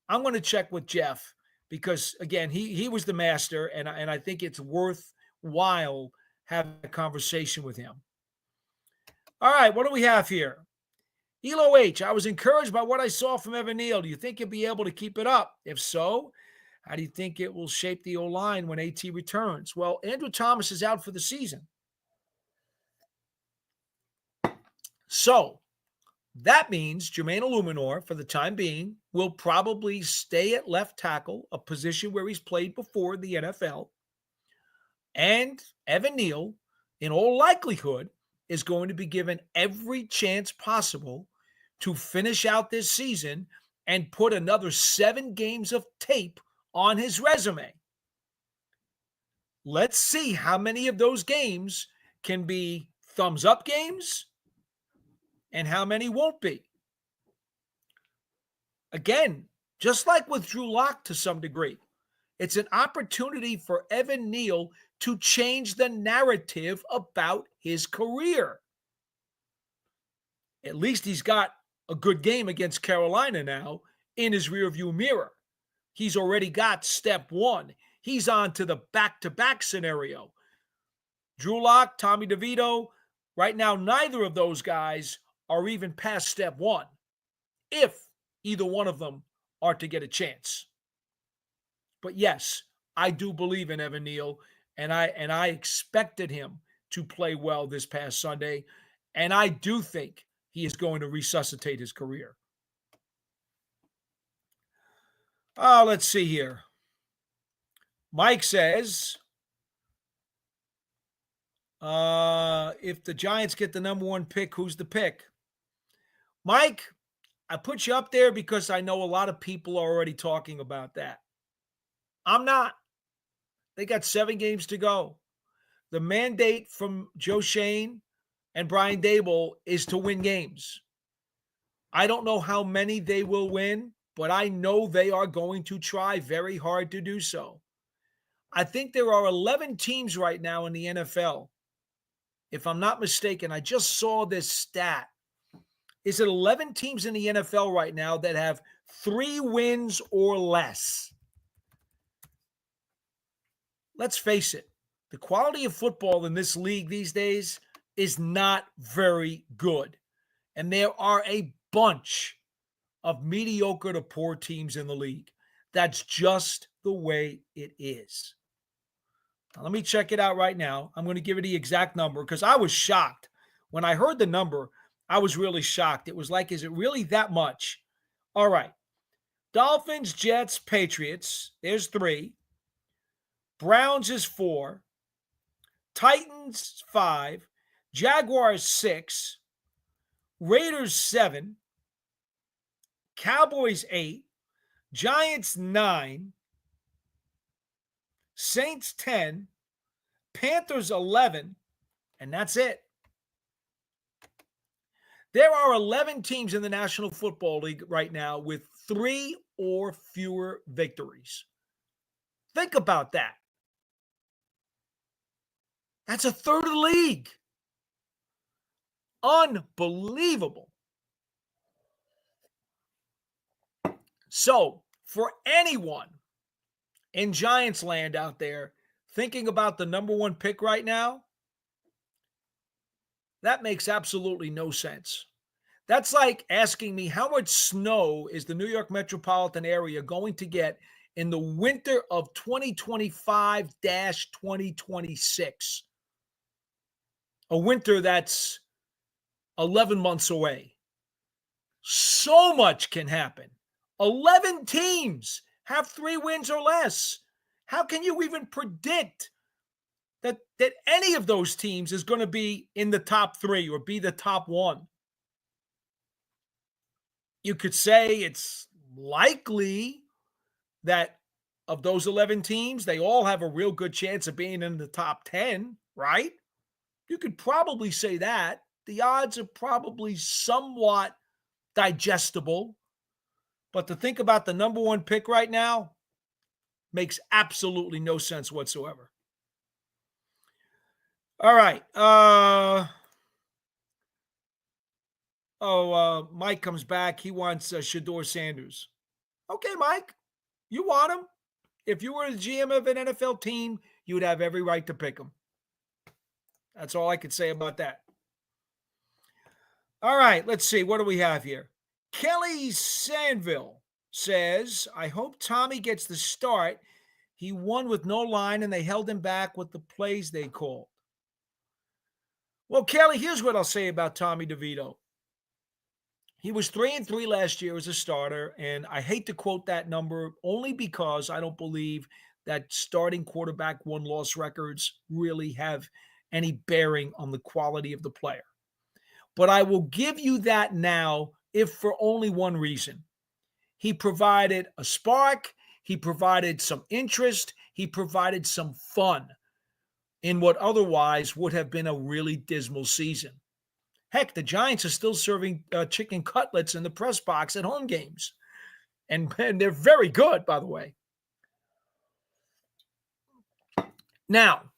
I'm going to check with Jeff because, again, he was the master, and I think it's worthwhile having a conversation with him. All right, what do we have here? Elo H, I was encouraged by what I saw from Evan Neal. Do you think he'll be able to keep it up? If so, how do you think it will shape the O-line when AT returns? Well, Andrew Thomas is out for the season. So that means Jermaine Illuminor, for the time being, will probably stay at left tackle, a position where he's played before in the NFL. And Evan Neal, in all likelihood, is going to be given every chance possible to finish out this season and put another 7 games of tape on his resume. Let's see how many of those games can be thumbs up games and how many won't be. Again, just like with Drew Lock to some degree, it's an opportunity for Evan Neal to change the narrative about his career. At least he's got a good game against Carolina now in his rearview mirror. He's already got step 1. He's on to the back-to-back scenario. Drew Lock, Tommy DeVito, right now, neither of those guys are even past step 1, if either one of them are to get a chance. But yes, I do believe in Evan Neal, and I expected him to play well this past Sunday, and I do think he is going to resuscitate his career. Let's see here. Mike says, if the Giants get the number 1 pick, who's the pick? Mike, I put you up there because I know a lot of people are already talking about that. I'm not. They got 7 games to go. The mandate from Joe Shane and Brian Daboll is to win games. I don't know how many they will win, but I know they are going to try very hard to do so. I think there are 11 teams right now in the NFL. If I'm not mistaken, I just saw this stat. Is it 11 teams in the NFL right now that have 3 wins or less? Let's face it, the quality of football in this league these days is not very good. And there are a bunch of mediocre to poor teams in the league. That's just the way it is. Now, let me check it out right now. I'm going to give it the exact number because I was shocked. When I heard the number, I was really shocked. It was like, is it really that much? All right. Dolphins, Jets, Patriots. There's 3. Browns is 4. Titans, 5. Jaguars, 6. Raiders, 7. Cowboys, 8. Giants, 9. Saints, 10. Panthers, 11. And that's it. There are 11 teams in the National Football League right now with 3 or fewer victories. Think about that. That's a third of the league. Unbelievable. So, for anyone in Giants land out there thinking about the number one pick right now, that makes absolutely no sense. That's like asking me how much snow is the New York metropolitan area going to get in the winter of 2025-2026. A winter that's 11 months away. So much can happen. 11 teams have 3 wins or less. How can you even predict that any of those teams is going to be in the top 3 or be the top 1? You could say it's likely that of those 11 teams, they all have a real good chance of being in the top 10, right? You could probably say that. The odds are probably somewhat digestible. But to think about the number one pick right now makes absolutely no sense whatsoever. All right. Mike comes back. He wants Shedeur Sanders. Okay, Mike, you want him. If you were the GM of an NFL team, you would have every right to pick him. That's all I could say about that. All right, let's see. What do we have here? Kelly Sandville says, I hope Tommy gets the start. He won with no line, and they held him back with the plays they called. Well, Kelly, here's what I'll say about Tommy DeVito. He was 3-3 last year as a starter, and I hate to quote that number only because I don't believe that starting quarterback win-loss records really have any bearing on the quality of the player. But I will give you that now, if for only one reason. He provided a spark, he provided some interest, he provided some fun in what otherwise would have been a really dismal season. Heck, the Giants are still serving chicken cutlets in the press box at home games. And they're very good, by the way. Now,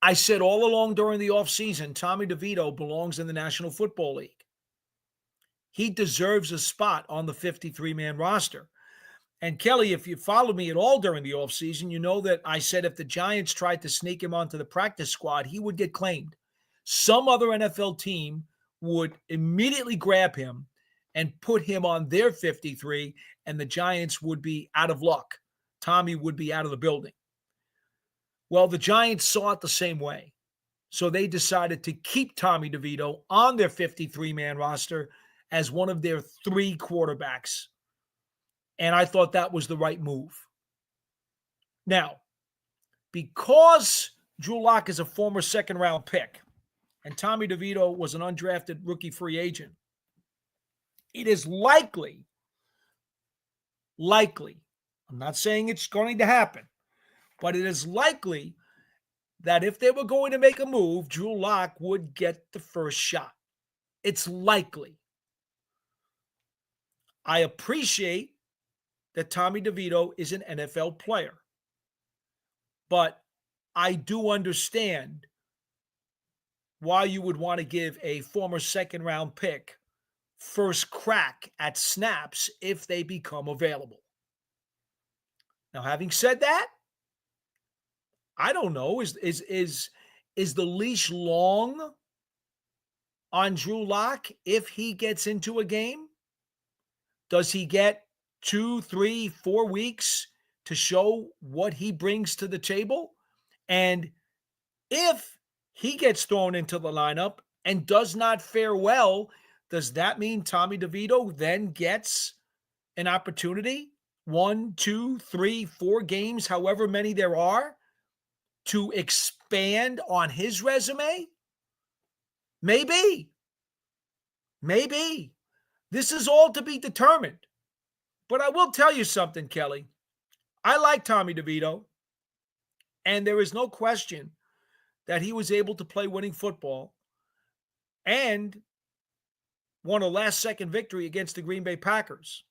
I said all along during the offseason, Tommy DeVito belongs in the National Football League. He deserves a spot on the 53-man roster. And Kelly, if you followed me at all during the offseason, you know that I said if the Giants tried to sneak him onto the practice squad, he would get claimed. Some other NFL team would immediately grab him and put him on their 53, and the Giants would be out of luck. Tommy would be out of the building. Well, the Giants saw it the same way. So they decided to keep Tommy DeVito on their 53-man roster as one of their 3 quarterbacks. And I thought that was the right move. Now, because Drew Lock is a former second-round pick and Tommy DeVito was an undrafted rookie free agent, it is likely, I'm not saying it's going to happen, but it is likely that if they were going to make a move, Drew Lock would get the first shot. It's likely. I appreciate that Tommy DeVito is an NFL player, but I do understand why you would want to give a former second-round pick first crack at snaps if they become available. Now, having said that, I don't know. Is the leash long on Drew Lock if he gets into a game? Does he get 2, 3, 4 weeks to show what he brings to the table? And if he gets thrown into the lineup and does not fare well, does that mean Tommy DeVito then gets an opportunity, 1, 2, 3, 4 games, however many there are, to expand on his resume? Maybe. This is all to be determined. But I will tell you something, Kelly. I like Tommy DeVito, and there is no question that he was able to play winning football and won a last-second victory against the Green Bay Packers,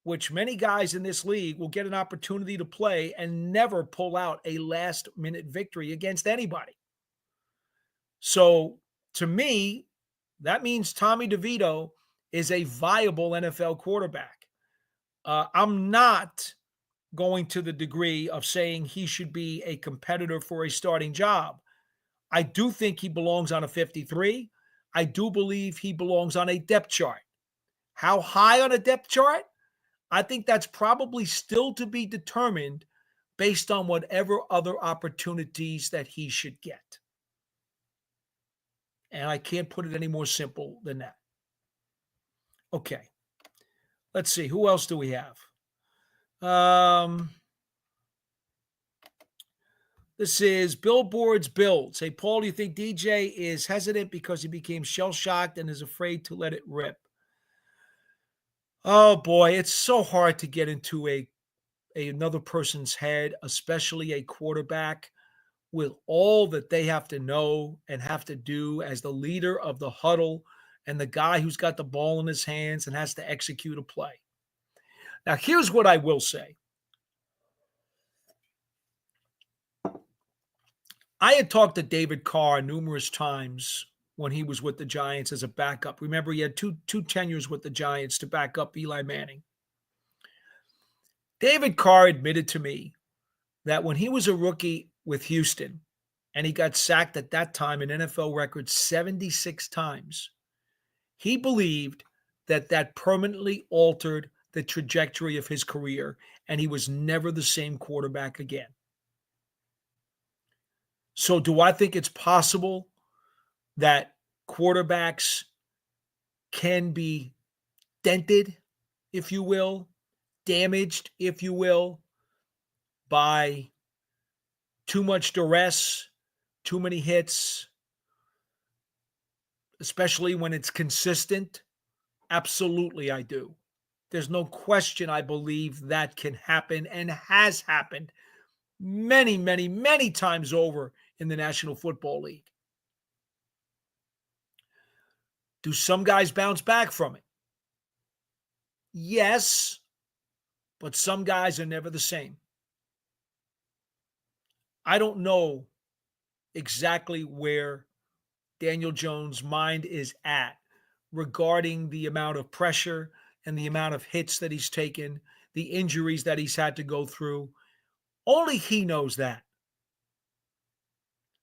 which many guys in this league will get an opportunity to play and never pull out a last-minute victory against anybody. So To me, that means Tommy DeVito is a viable NFL quarterback. I'm not going to the degree of saying he should be a competitor for a starting job. I do think he belongs on a 53. I do believe he belongs on a depth chart. How high on a depth chart? I think that's probably still to be determined based on whatever other opportunities that he should get. And I can't put it any more simple than that. Okay. Let's see. Who else do we have? This is Billboard's Builds. Hey, Paul, do you think DJ is hesitant because he became shell-shocked and is afraid to let it rip? Oh, boy, it's so hard to get into another person's head, especially a quarterback, with all that they have to know and have to do as the leader of the huddle and the guy who's got the ball in his hands and has to execute a play. Now, here's what I will say. I had talked to David Carr numerous times when he was with the Giants as a backup. Remember, he had two tenures with the Giants to back up Eli Manning. David Carr admitted to me that when he was a rookie with Houston, and he got sacked at that time in NFL record 76 times, he believed that that permanently altered the trajectory of his career, and he was never the same quarterback again. So do I think it's possible that quarterbacks can be dented, if you will, damaged, if you will, by too much duress, too many hits, especially when it's consistent? Absolutely, I do. There's no question I believe that can happen and has happened many, many, many times over in the National Football League. Do some guys bounce back from it? Yes, but some guys are never the same. I don't know exactly where Daniel Jones' mind is at regarding the amount of pressure and the amount of hits that he's taken, the injuries that he's had to go through. Only he knows that.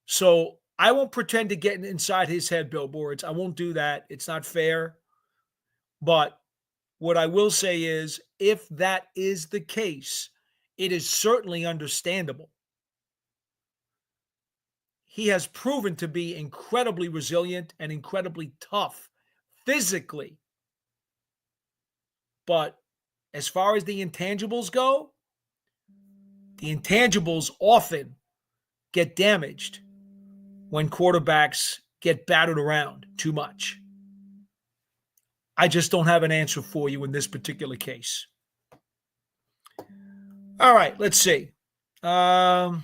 So I won't pretend to get inside his head, Billboards. I won't do that. It's not fair. But what I will say is, if that is the case, it is certainly understandable. He has proven to be incredibly resilient and incredibly tough physically. But as far as the intangibles go, the intangibles often get damaged when quarterbacks get battered around too much. I just don't have an answer for you in this particular case. All right, let's see. Let's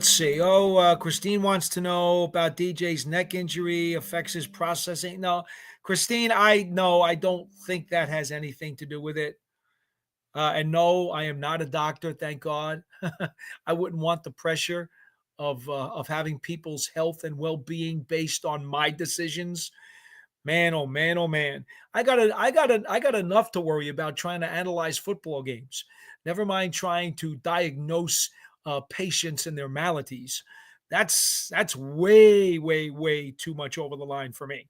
see. Christine wants to know about DJ's neck injury affects his processing. No, Christine, I don't think that has anything to do with it. And no, I am not a doctor, thank God. I wouldn't want the pressure of having people's health and well-being based on my decisions. Man, oh man, oh man. I got enough to worry about trying to analyze football games. Never mind trying to diagnose patients and their maladies. That's way, way, way too much over the line for me.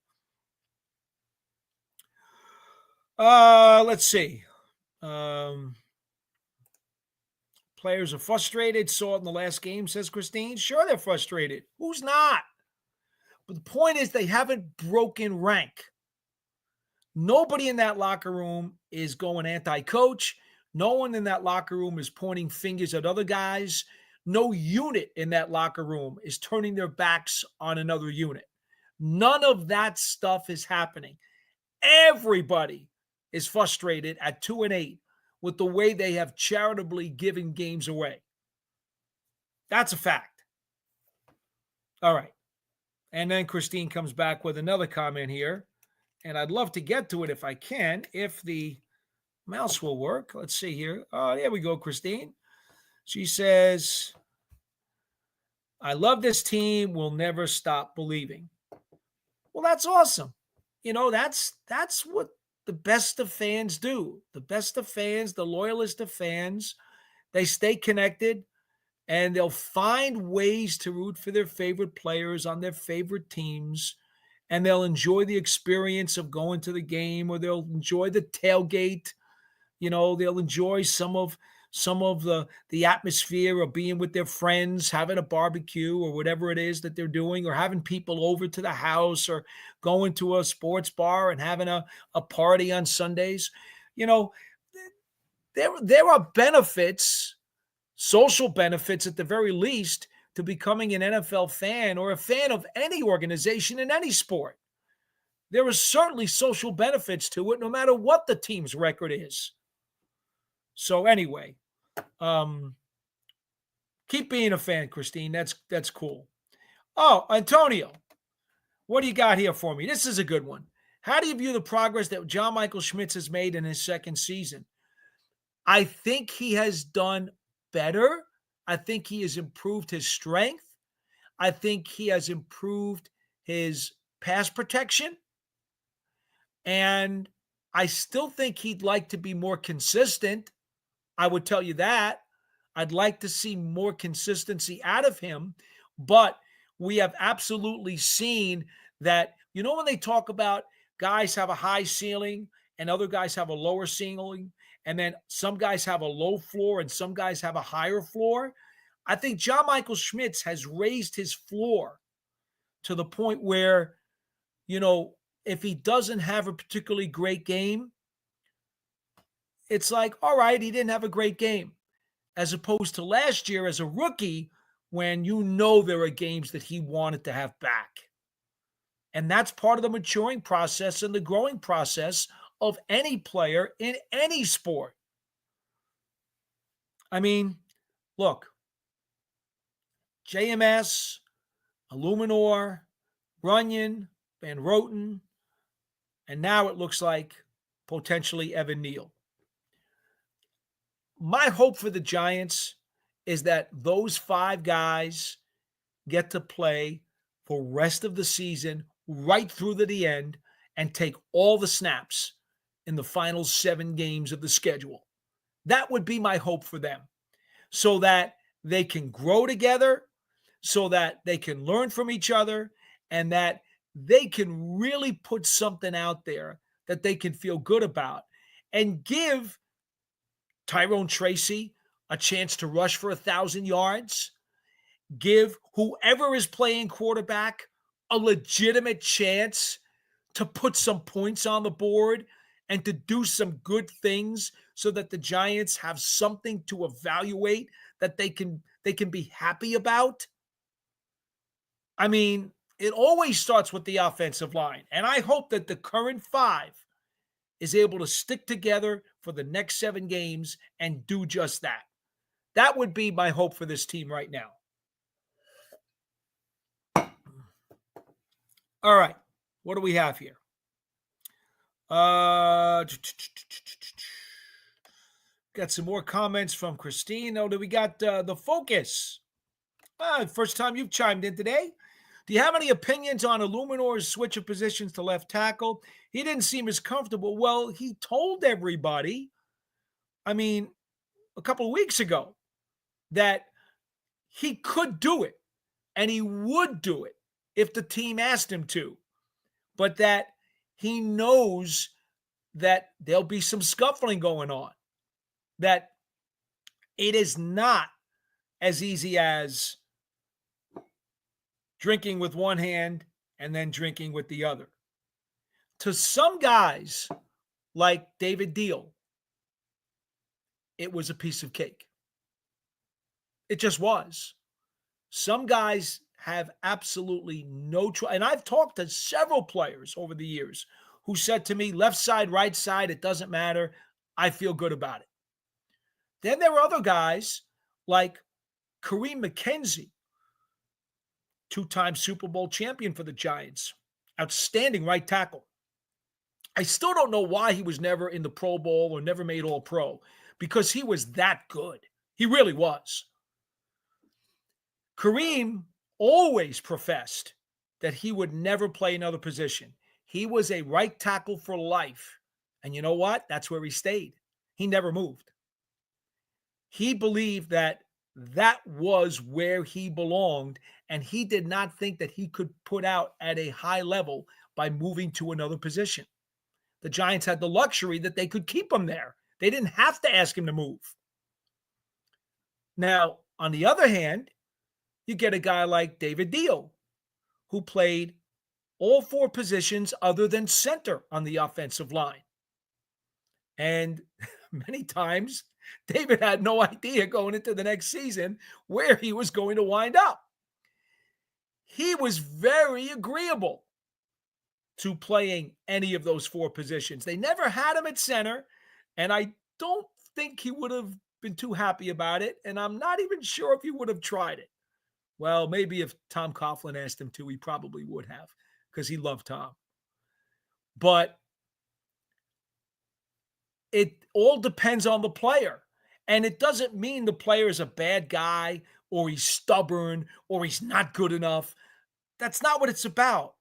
Let's see. Players are frustrated. Saw it in the last game, says Christine. Sure, they're frustrated. Who's not? But the point is, they haven't broken rank. Nobody in that locker room is going anti-coach. No one in that locker room is pointing fingers at other guys. No unit in that locker room is turning their backs on another unit. None of that stuff is happening. Everybody is frustrated at 2-8 with the way they have charitably given games away. That's a fact. All right. And then Christine comes back with another comment here. And I'd love to get to it if I can, if the mouse will work. Let's see here. Oh, there we go, Christine. She says, I love this team. We'll never stop believing. Well, that's awesome. That's what the best of fans do. The best of fans, the loyalist of fans, they stay connected and they'll find ways to root for their favorite players on their favorite teams. And they'll enjoy the experience of going to the game, or they'll enjoy the tailgate. They'll enjoy some of the atmosphere of being with their friends, having a barbecue or whatever it is that they're doing, or having people over to the house, or going to a sports bar and having a party on Sundays. You know, there are benefits, social benefits at the very least, to becoming an NFL fan or a fan of any organization in any sport. There are certainly social benefits to it, no matter what the team's record is. So anyway, keep being a fan, Christine. That's cool. Oh, Antonio, what do you got here for me? This is a good one. How do you view the progress that John Michael Schmitz has made in his second season? I think he has done better. I think he has improved his strength. I think he has improved his pass protection. And I still think he'd like to be more consistent. I would tell you that. I'd like to see more consistency out of him. But we have absolutely seen that, when they talk about guys have a high ceiling and other guys have a lower ceiling, and then some guys have a low floor and some guys have a higher floor, I think John Michael Schmitz has raised his floor to the point where, if he doesn't have a particularly great game, it's like, all right, he didn't have a great game. As opposed to last year as a rookie, when there are games that he wanted to have back. And that's part of the maturing process and the growing process of any player in any sport. I mean, look, JMS, Illuminor, Runyon, Van Roten, and now it looks like potentially Evan Neal. My hope for the Giants is that those 5 guys get to play for rest of the season right through to the end and take all the snaps in the final 7 games of the schedule. That would be my hope for them, so that they can grow together, so that they can learn from each other, and that they can really put something out there that they can feel good about, and give Tyrone Tracy a chance to rush for 1,000 yards, give whoever is playing quarterback a legitimate chance to put some points on the board and to do some good things, so that the Giants have something to evaluate that they can be happy about. I mean, it always starts with the offensive line, and I hope that the current 5 is able to stick together for the next 7 games and do just that. That would be my hope for this team right now. All right, what do we have here? Got some more comments from Christine. Oh, we got the focus. First time you've chimed in today. Do you have any opinions on Illuminor's switch of positions to left tackle? He didn't seem as comfortable. Well, he told everybody, a couple of weeks ago, that he could do it and he would do it if the team asked him to, but that he knows that there'll be some scuffling going on, that it is not as easy as drinking with one hand and then drinking with the other. To some guys, like David Deal, it was a piece of cake. It just was. Some guys have absolutely no choice. And I've talked to several players over the years who said to me, left side, right side, it doesn't matter. I feel good about it. Then there were other guys like Kareem McKenzie, 2-time Super Bowl champion for the Giants, outstanding right tackle. I still don't know why he was never in the Pro Bowl or never made All-Pro, because he was that good. He really was. Kareem always professed that he would never play another position. He was a right tackle for life. And you know what? That's where he stayed. He never moved. He believed that that was where he belonged, and he did not think that he could put out at a high level by moving to another position. The Giants had the luxury that they could keep him there. They didn't have to ask him to move. Now, on the other hand, you get a guy like David Deal, who played all four positions other than center on the offensive line. And many times, David had no idea going into the next season where he was going to wind up. He was very agreeable to playing any of those four positions. They never had him at center, and I don't think he would have been too happy about it, and I'm not even sure if he would have tried it. Well, maybe if Tom Coughlin asked him to, he probably would have, because he loved Tom. But it all depends on the player. And it doesn't mean the player is a bad guy or he's stubborn or he's not good enough. That's not what it's about.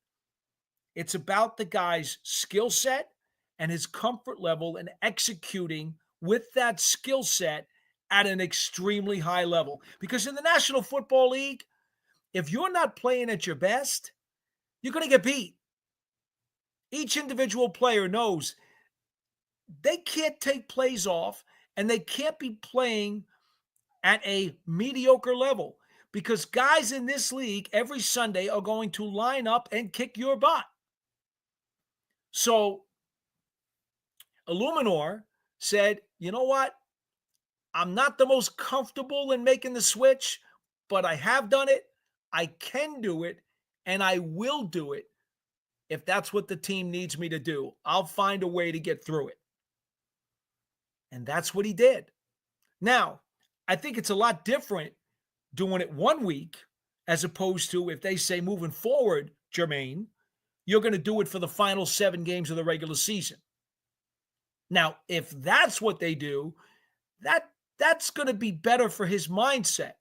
It's about the guy's skill set and his comfort level in executing with that skill set at an extremely high level. Because in the National Football League, if you're not playing at your best, you're going to get beat. Each individual player knows they can't take plays off and they can't be playing at a mediocre level because guys in this league every Sunday are going to line up and kick your butt. So Illuminor said, you know what? I'm not the most comfortable in making the switch, but I have done it. I can do it, and I will do it if that's what the team needs me to do. I'll find a way to get through it. And that's what he did. Now, I think it's a lot different doing it 1 week as opposed to if they say moving forward, Jermaine, you're going to do it for the final 7 games of the regular season. Now, if that's what they do, that's going to be better for his mindset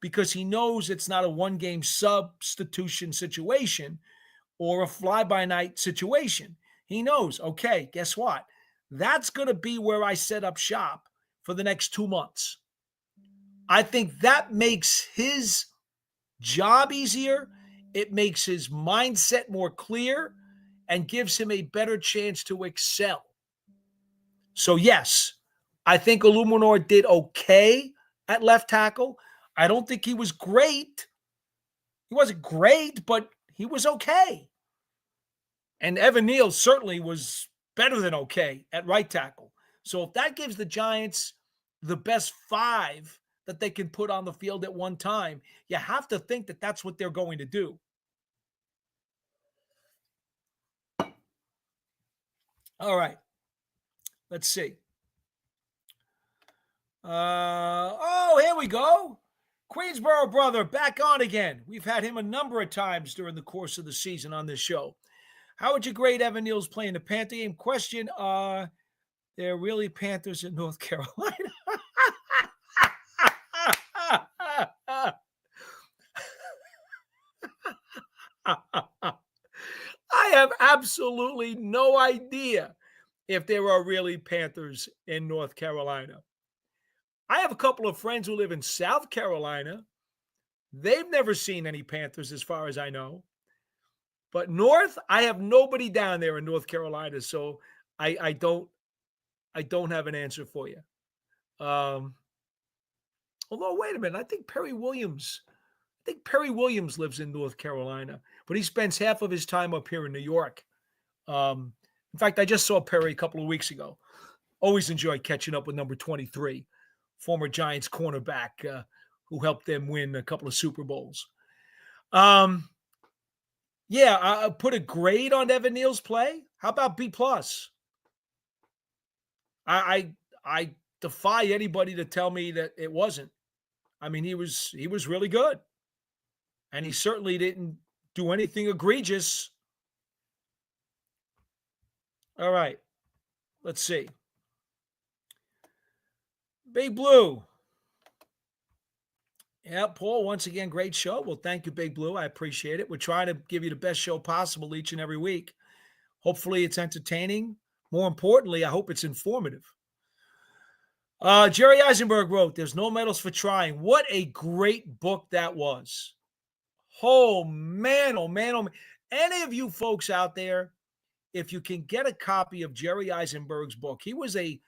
because he knows it's not a 1-game substitution situation or a fly-by-night situation. He knows, okay, guess what? That's going to be where I set up shop for the next 2 months. I think that makes his job easier. It makes his mindset more clear and gives him a better chance to excel. So, yes, I think Illuminor did okay at left tackle. I don't think he was great. He wasn't great, but he was okay. And Evan Neal certainly was better than okay at right tackle. So if that gives the Giants the best 5 that they can put on the field at one time, you have to think that that's what they're going to do. All right. Let's see. Here we go. Queensboro brother back on again. We've had him a number of times during the course of the season on this show. How would you grade Evan Neal's play in the Panther game? Question, they're really Panthers in North Carolina. I have absolutely no idea if there are really Panthers in North Carolina. I have a couple of friends who live in South Carolina. They've never seen any Panthers as far as I know. But North, I have nobody down there in North Carolina, so I don't have an answer for you. Although, wait a minute, I think Perry Williams lives in North Carolina, but he spends half of his time up here in New York. In fact, I just saw Perry a couple of weeks ago. Always enjoy catching up with number 23, former Giants cornerback who helped them win a couple of Super Bowls. Yeah, I put a grade on Evan Neal's play. How about B+? I defy anybody to tell me that it wasn't. I mean, he was really good. And he certainly didn't do anything egregious. All right. Let's see. Big Blue. Yeah, Paul, once again, great show. Well, thank you, Big Blue. I appreciate it. We're trying to give you the best show possible each and every week. Hopefully, it's entertaining. More importantly, I hope it's informative. Jerry Eisenberg wrote, "There's no medals for trying." What a great book that was. Oh, man, oh, man, oh, man. Any of you folks out there, if you can get a copy of Jerry Eisenberg's book, he was a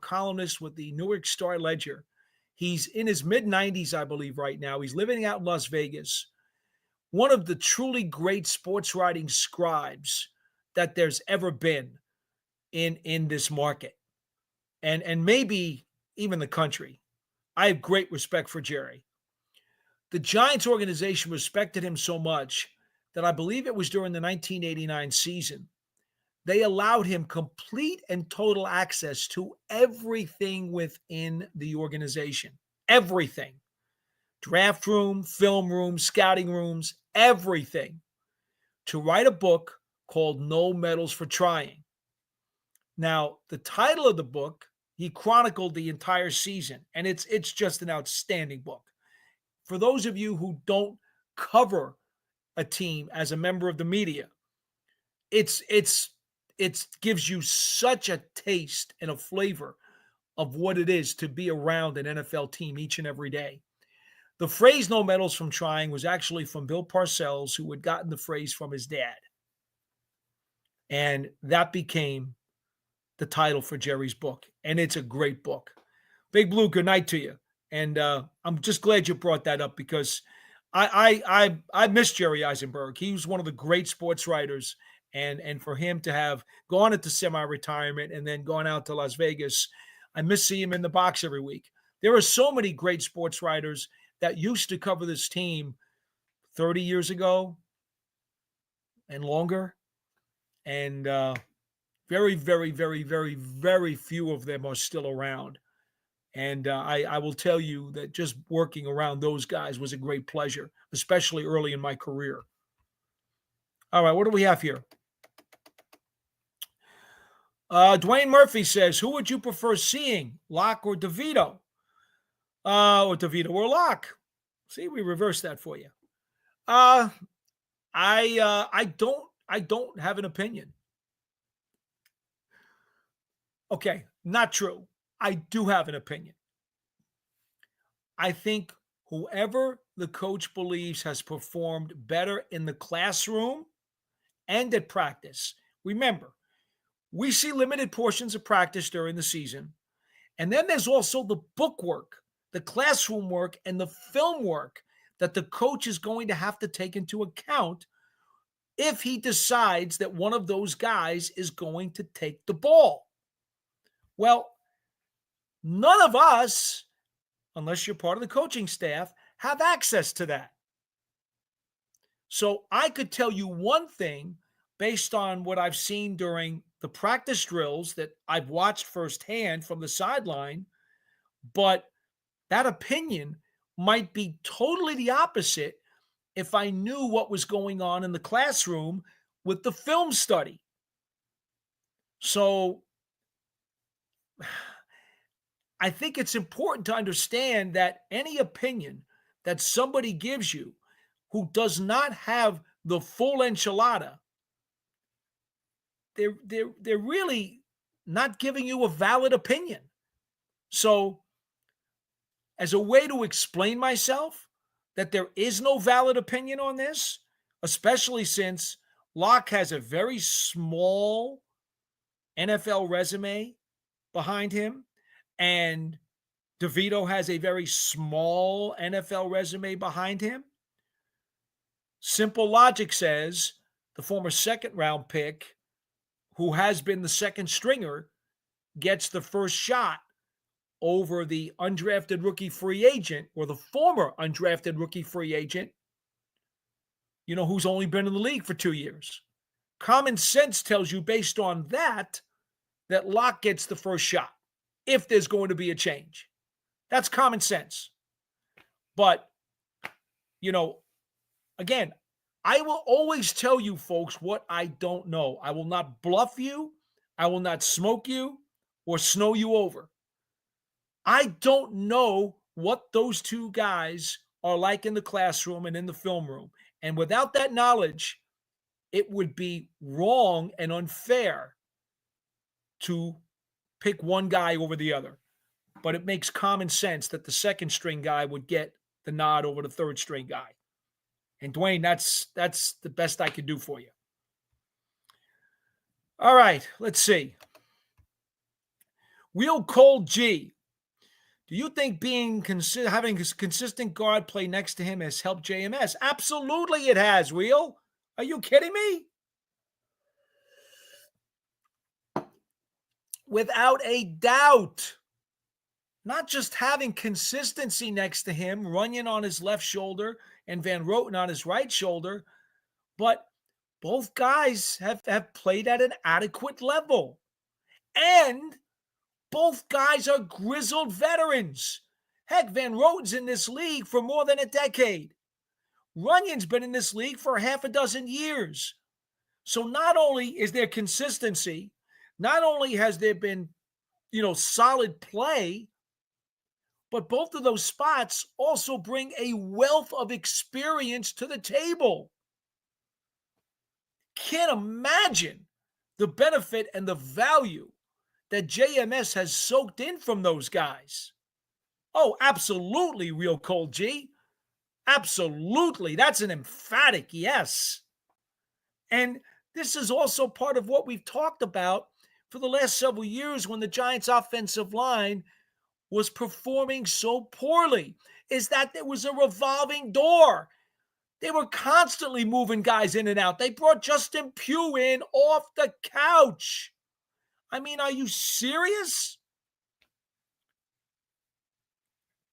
columnist with the Newark Star Ledger. He's in his mid 90s, I believe, right now. He's living out in Las Vegas. One of the truly great sports writing scribes that there's ever been in this market, and maybe even the country. I have great respect for Jerry. The Giants organization respected him so much that I believe it was during the 1989 season they allowed him complete and total access to everything within the organization. Everything. Draft room, film room, scouting rooms, everything. To write a book called No Medals for Trying. Now, the title of the book, he chronicled the entire season, and it's just an outstanding book. For those of you who don't cover a team as a member of the media, it gives you such a taste and a flavor of what it is to be around an NFL team each and every day. The phrase "no medals from trying" was actually from Bill Parcells, who had gotten the phrase from his dad. And that became the title for Jerry's book. And it's a great book. Big Blue, good night to you. And I'm just glad you brought that up because I miss Jerry Eisenberg. He was one of the great sports writers. And for him to have gone into semi-retirement and then gone out to Las Vegas, I miss seeing him in the box every week. There are so many great sports writers that used to cover this team 30 years ago and longer. And very, very, very, very, very few of them are still around. And I will tell you that just working around those guys was a great pleasure, especially early in my career. All right, what do we have here? Dwayne Murphy says, "Who would you prefer seeing, Locke or DeVito?" Or DeVito or Locke. See, we reversed that for you. I don't have an opinion. Okay, not true. I do have an opinion. I think whoever the coach believes has performed better in the classroom and at practice. Remember, we see limited portions of practice during the season. And then there's also the book work, the classroom work, and the film work that the coach is going to have to take into account if he decides that one of those guys is going to take the ball. Well, none of us, unless you're part of the coaching staff, have access to that. So I could tell you one thing based on what I've seen during the practice drills that I've watched firsthand from the sideline, but that opinion might be totally the opposite if I knew what was going on in the classroom with the film study. So I think it's important to understand that any opinion that somebody gives you who does not have the full enchilada, they're really not giving you a valid opinion. So, as a way to explain myself that there is no valid opinion on this, especially since Locke has a very small NFL resume behind him, and DeVito has a very small NFL resume behind him. Simple logic says the former second round pick, who has been the second stringer, gets the first shot over the undrafted rookie free agent or the former undrafted rookie free agent, who's only been in the league for 2 years. Common sense tells you based on that Locke gets the first shot if there's going to be a change. That's common sense. But, again, I will always tell you folks what I don't know. I will not bluff you. I will not smoke you or snow you over. I don't know what those two guys are like in the classroom and in the film room. And without that knowledge, it would be wrong and unfair to pick one guy over the other. But it makes common sense that the second string guy would get the nod over the third string guy. And Dwayne, that's the best I could do for you. All right, let's see. Real Cold G. Do you think having a consistent guard play next to him has helped JMS? Absolutely it has, Real. Are you kidding me? Without a doubt. Not just having consistency next to him, Runyon on his left shoulder and Van Roten on his right shoulder, but both guys have played at an adequate level. And both guys are grizzled veterans. Heck, Van Roten's in this league for more than a decade. Runyon's been in this league for half a dozen years. So not only is there consistency, not only has there been, solid play, but both of those spots also bring a wealth of experience to the table. Can't imagine the benefit and the value that JMS has soaked in from those guys. Oh, absolutely, Real Cold G. Absolutely. That's an emphatic yes. And this is also part of what we've talked about for the last several years when the Giants' offensive line was performing so poorly, is that there was a revolving door. They were constantly moving guys in and out. They brought Justin Pugh in off the couch. I mean, are you serious?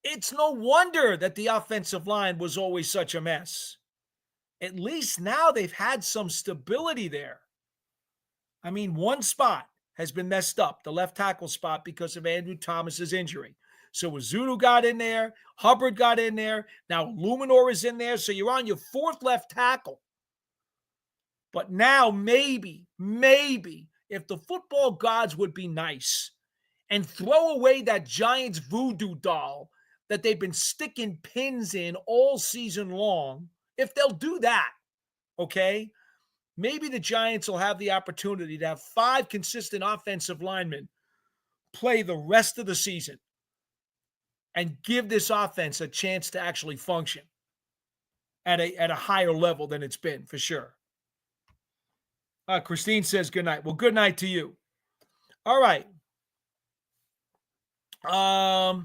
It's no wonder that the offensive line was always such a mess. At least now they've had some stability there. I mean, one spot has been messed up, the left tackle spot, because of Andrew Thomas's injury. So Zunu got in there, Hubbard got in there, now Luminor is in there, so you're on your fourth left tackle. But now maybe, if the football gods would be nice and throw away that Giants voodoo doll that they've been sticking pins in all season long, if they'll do that, okay, maybe the Giants will have the opportunity to have 5 consistent offensive linemen play the rest of the season and give this offense a chance to actually function at a higher level than it's been, for sure. Christine says good night. Well, good night to you. All right. Wasal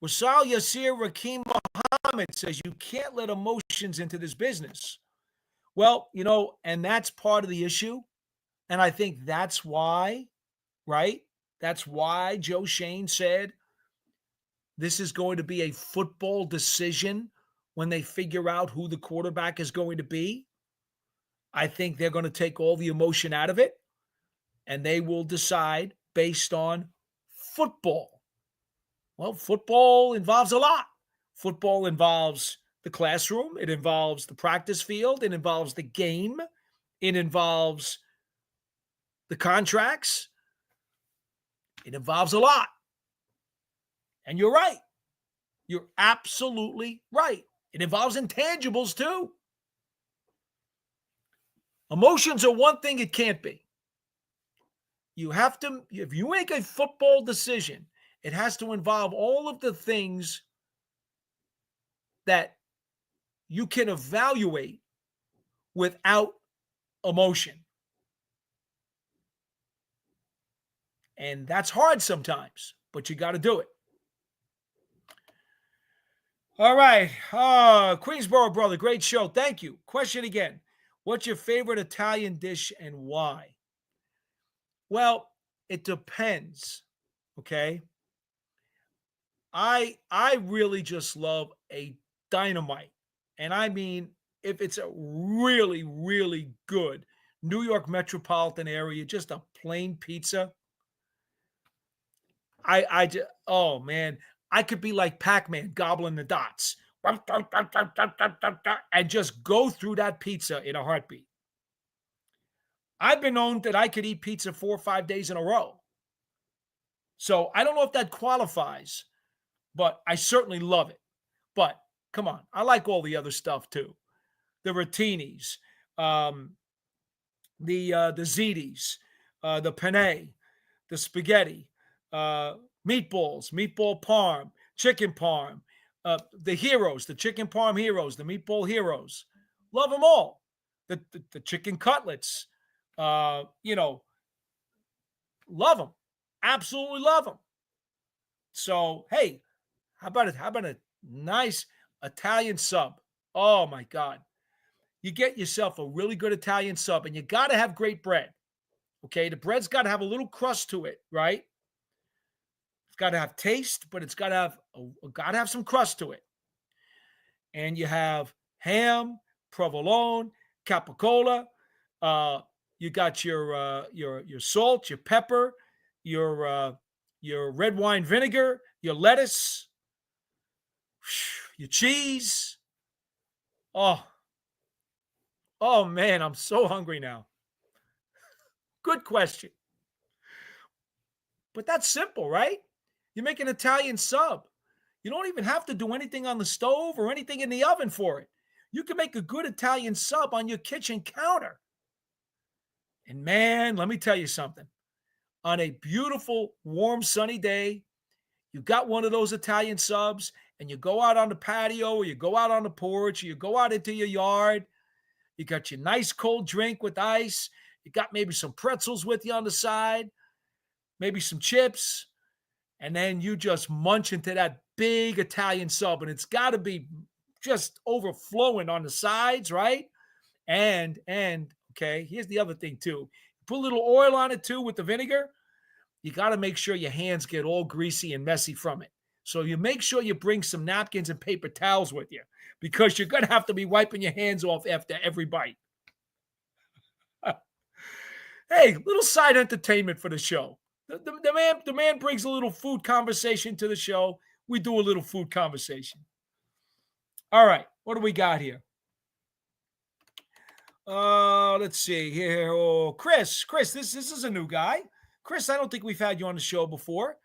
Yasir Rakim Muhammad says you can't let emotions into this business. Well, and that's part of the issue. And I think that's why, right? That's why Joe Shane said this is going to be a football decision when they figure out who the quarterback is going to be. I think they're going to take all the emotion out of it, and they will decide based on football. Well, football involves a lot. Football involves the classroom. It involves the practice field. It involves the game. It involves the contracts. It involves a lot. And you're right. You're absolutely right. It involves intangibles too. Emotions are one thing it can't be. You have to, if you make a football decision, it has to involve all of the things that you can evaluate without emotion. And that's hard sometimes, but you got to do it. All right. Queensboro brother, great show. Thank you. Question again. What's your favorite Italian dish and why? Well, it depends. Okay. I really just love a dynamite. And I mean, if it's a really, really good New York metropolitan area, just a plain pizza. Oh man, I could be like Pac-Man gobbling the dots and just go through that pizza in a heartbeat. I've been known that I could eat pizza 4 or 5 days in a row. So I don't know if that qualifies, but I certainly love it. But come on, I like all the other stuff too. The rotinis, um, the zitis, the penne, the spaghetti, uh, meatballs, meatball parm, chicken parm, the heroes, the chicken parm heroes, the meatball heroes. Love them all. The chicken cutlets, you know, love them. Absolutely love them. So, hey, how about it? How about a nice Italian sub? Oh my God. You get yourself a really good Italian sub, and you got to have great bread. Okay. The bread's got to have a little crust to it, right? It's got to have taste, but it's got to have some crust to it. And you have ham, provolone, capicola. You got your salt, your pepper, your red wine vinegar, your lettuce, your cheese. Oh, oh man, I'm so hungry now. Good question. But that's simple, right? You make an Italian sub. You don't even have to do anything on the stove or anything in the oven for it. You can make a good Italian sub on your kitchen counter. And man, let me tell you something. On a beautiful, warm, sunny day, you got one of those Italian subs and you go out on the patio or you go out on the porch or you go out into your yard. You got your nice cold drink with ice. You got maybe some pretzels with you on the side, maybe some chips, and then you just munch into that big Italian sub, and it's got to be just overflowing on the sides, right? And okay, here's the other thing too. Put a little oil on it too with the vinegar. You got to make sure your hands get all greasy and messy from it. So you make sure you bring some napkins and paper towels with you because you're going to have to be wiping your hands off after every bite. Hey, little side entertainment for the show. The man brings a little food conversation to the show. We do a little food conversation. All right, what do we got here? Let's see here. Oh, Chris, this is a new guy. Chris, I don't think we've had you on the show before.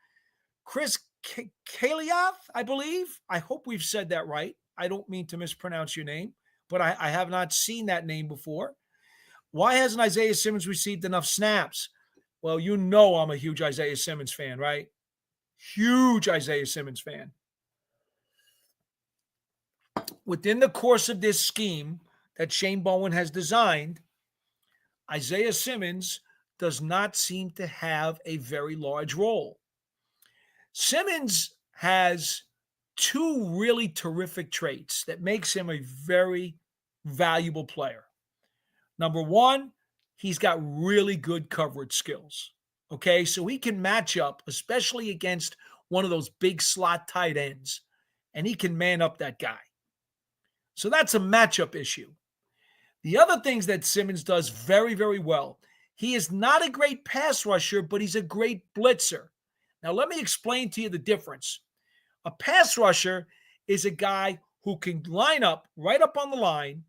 Chris Kalioth, I believe. I hope we've said that right. I don't mean to mispronounce your name, but I have not seen that name before. Why hasn't Isaiah Simmons received enough snaps? Well, you know I'm a huge Isaiah Simmons fan, right? Huge Isaiah Simmons fan. Within the course of this scheme that Shane Bowen has designed, Isaiah Simmons does not seem to have a very large role. Simmons has two really terrific traits that makes him a very valuable player. Number one, he's got really good coverage skills. Okay, so he can match up, especially against one of those big slot tight ends, and he can man up that guy. So that's a matchup issue. The other things that Simmons does very, very well, he is not a great pass rusher, but he's a great blitzer. Now, let me explain to you the difference. A pass rusher is a guy who can line up right up on the line,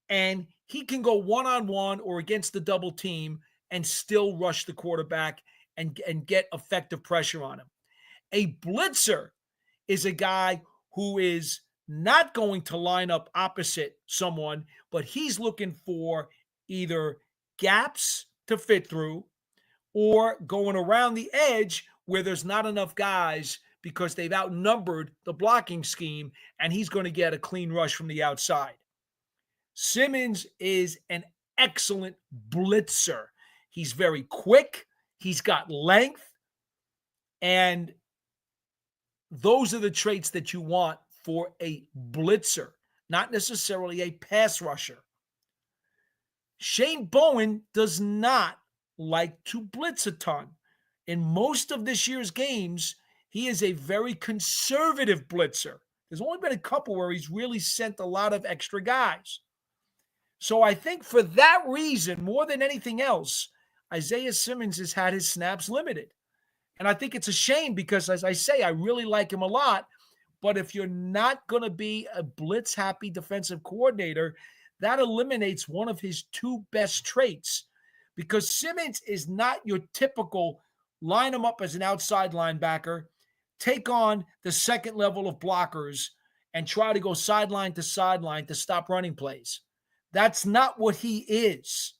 and he can go one-on-one or against the double team and still rush the quarterback and get effective pressure on him. A blitzer is a guy who is not going to line up opposite someone, but he's looking for either gaps to fit through or going around the edge where there's not enough guys because they've outnumbered the blocking scheme, and he's going to get a clean rush from the outside. Simmons is an excellent blitzer. He's very quick. He's got length. And those are the traits that you want for a blitzer, not necessarily a pass rusher. Shane Bowen does not like to blitz a ton. In most of this year's games, he is a very conservative blitzer. There's only been a couple where he's really sent a lot of extra guys. So I think for that reason, more than anything else, Isaiah Simmons has had his snaps limited. And I think it's a shame because, as I say, I really like him a lot. But if you're not going to be a blitz-happy defensive coordinator, that eliminates one of his two best traits. Because Simmons is not your typical line him up as an outside linebacker, take on the second level of blockers and try to go sideline to stop running plays. That's not what he is.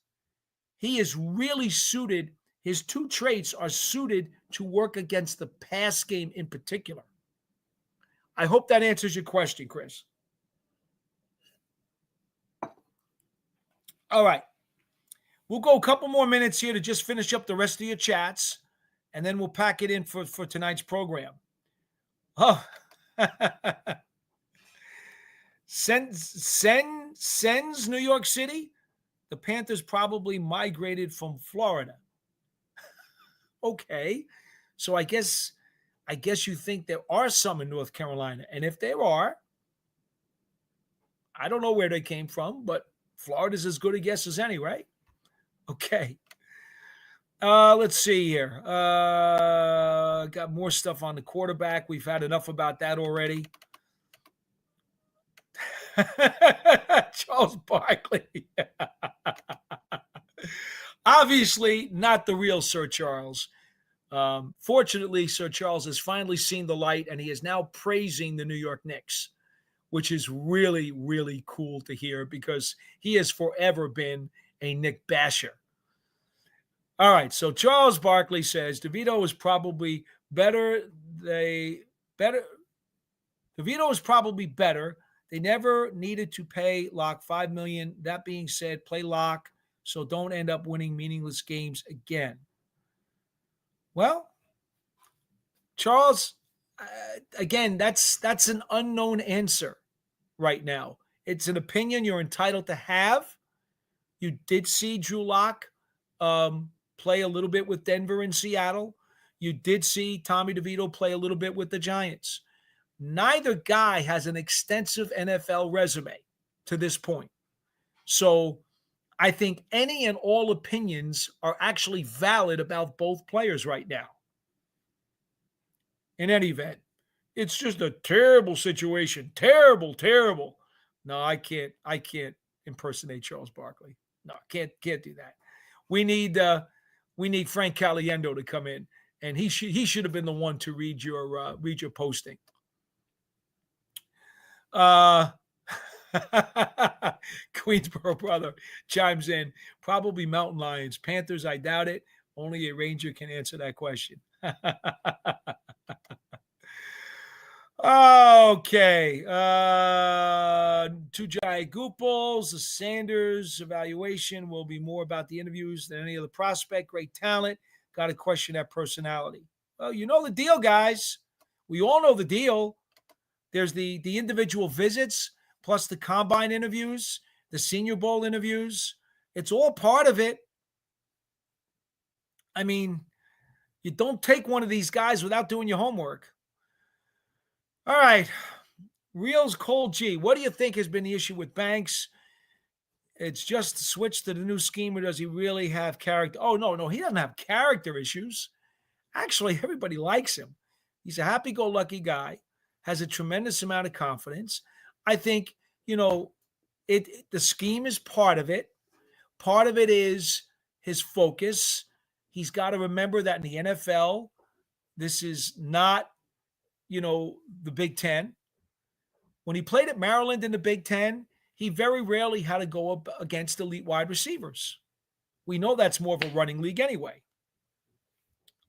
He is really suited. His two traits are suited to work against the pass game in particular. I hope that answers your question, Chris. All right. We'll go a couple more minutes here to just finish up the rest of your chats, and then we'll pack it in for tonight's program. Oh, Sens, New York City. The Panthers probably migrated from Florida. Okay, so I guess you think there are some in North Carolina, and if there are, I don't know where they came from, but Florida's as good a guess as any, right? Okay. Let's see here. Got more stuff on the quarterback. We've had enough about that already. Charles Barkley. Obviously, not the real Sir Charles. Fortunately, Sir Charles has finally seen the light, and he is now praising the New York Knicks, which is really, really cool to hear because he has forever been a Knick basher. All right, so Charles Barkley says DeVito is probably better. DeVito is probably better. They never needed to pay Locke $5 million. That being said, play Locke so don't end up winning meaningless games again. Well, Charles, again, that's an unknown answer right now. It's an opinion you're entitled to have. You did see Drew Lock play a little bit with Denver and Seattle. You did see Tommy DeVito play a little bit with the Giants. Neither guy has an extensive NFL resume to this point. So I think any and all opinions are actually valid about both players right now. In any event, it's just a terrible situation. Terrible, terrible. No, I can't impersonate Charles Barkley. No, can't do that. We need Frank Caliendo to come in, and he should have been the one to read your posting. Queensboro brother chimes in. Probably Mountain Lions. Panthers, I doubt it. Only a Ranger can answer that question. Okay. Two giant goopals. The Sanders evaluation will be more about the interviews than any other prospect. Great talent. Got to question that personality. Well, you know the deal, guys. We all know the deal. There's the individual visits, plus the combine interviews, the Senior Bowl interviews. It's all part of it. I mean, you don't take one of these guys without doing your homework. All right. Reels Cold G. What do you think has been the issue with Banks? It's just switched to the new scheme, or does he really have character? Oh, no, he doesn't have character issues. Actually, everybody likes him. He's a happy-go-lucky guy, has a tremendous amount of confidence. I think, the scheme is part of it. Part of it is his focus. He's got to remember that in the NFL, this is not, the Big Ten. When he played at Maryland in the Big Ten, he very rarely had to go up against elite wide receivers. We know that's more of a running league anyway.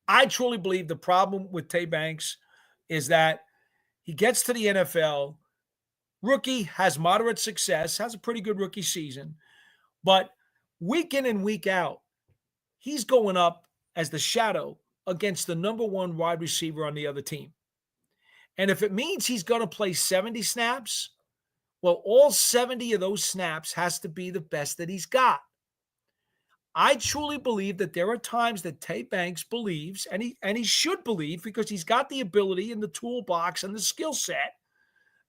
I truly believe the problem with Tay Banks is that he gets to the NFL, rookie, has moderate success, has a pretty good rookie season, but week in and week out, he's going up as the shadow against the number one wide receiver on the other team. And if it means he's going to play 70 snaps, well, all 70 of those snaps has to be the best that he's got. I truly believe that there are times that Tay Banks believes, and he should believe because he's got the ability and the toolbox and the skill set,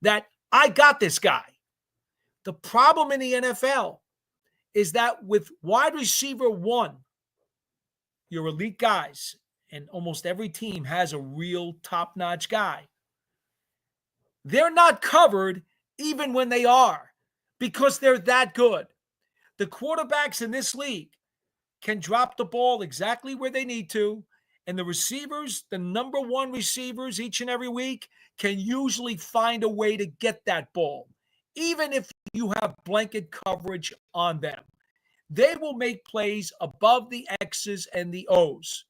that I got this guy. The problem in the NFL is that with wide receiver one, your elite guys, and almost every team has a real top-notch guy. They're not covered even when they are because they're that good. The quarterbacks in this league can drop the ball exactly where they need to, And the receivers, the number one receivers each and every week, can usually find a way to get that ball. Even if you have blanket coverage on them, they will make plays above the X's and the O's.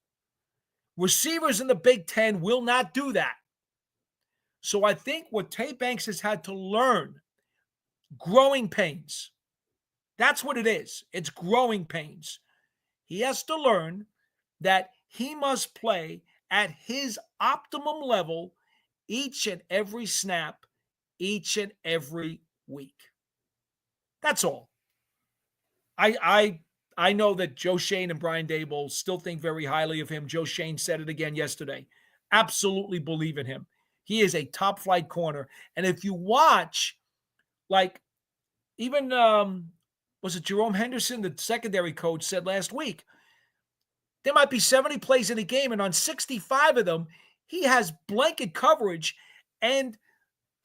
Receivers in the Big Ten will not do that. So I think what Tay Banks has had to learn, growing pains. That's what it is. It's growing pains. He has to learn that he must play at his optimum level each and every snap, each and every week. That's all. I know that Joe Shane and Brian Daboll still think very highly of him. Joe Shane said it again yesterday. Absolutely believe in him. He is a top flight corner. And if you watch, like, even was it Jerome Henderson, the secondary coach, said last week, there might be 70 plays in a game, and on 65 of them, he has blanket coverage. And,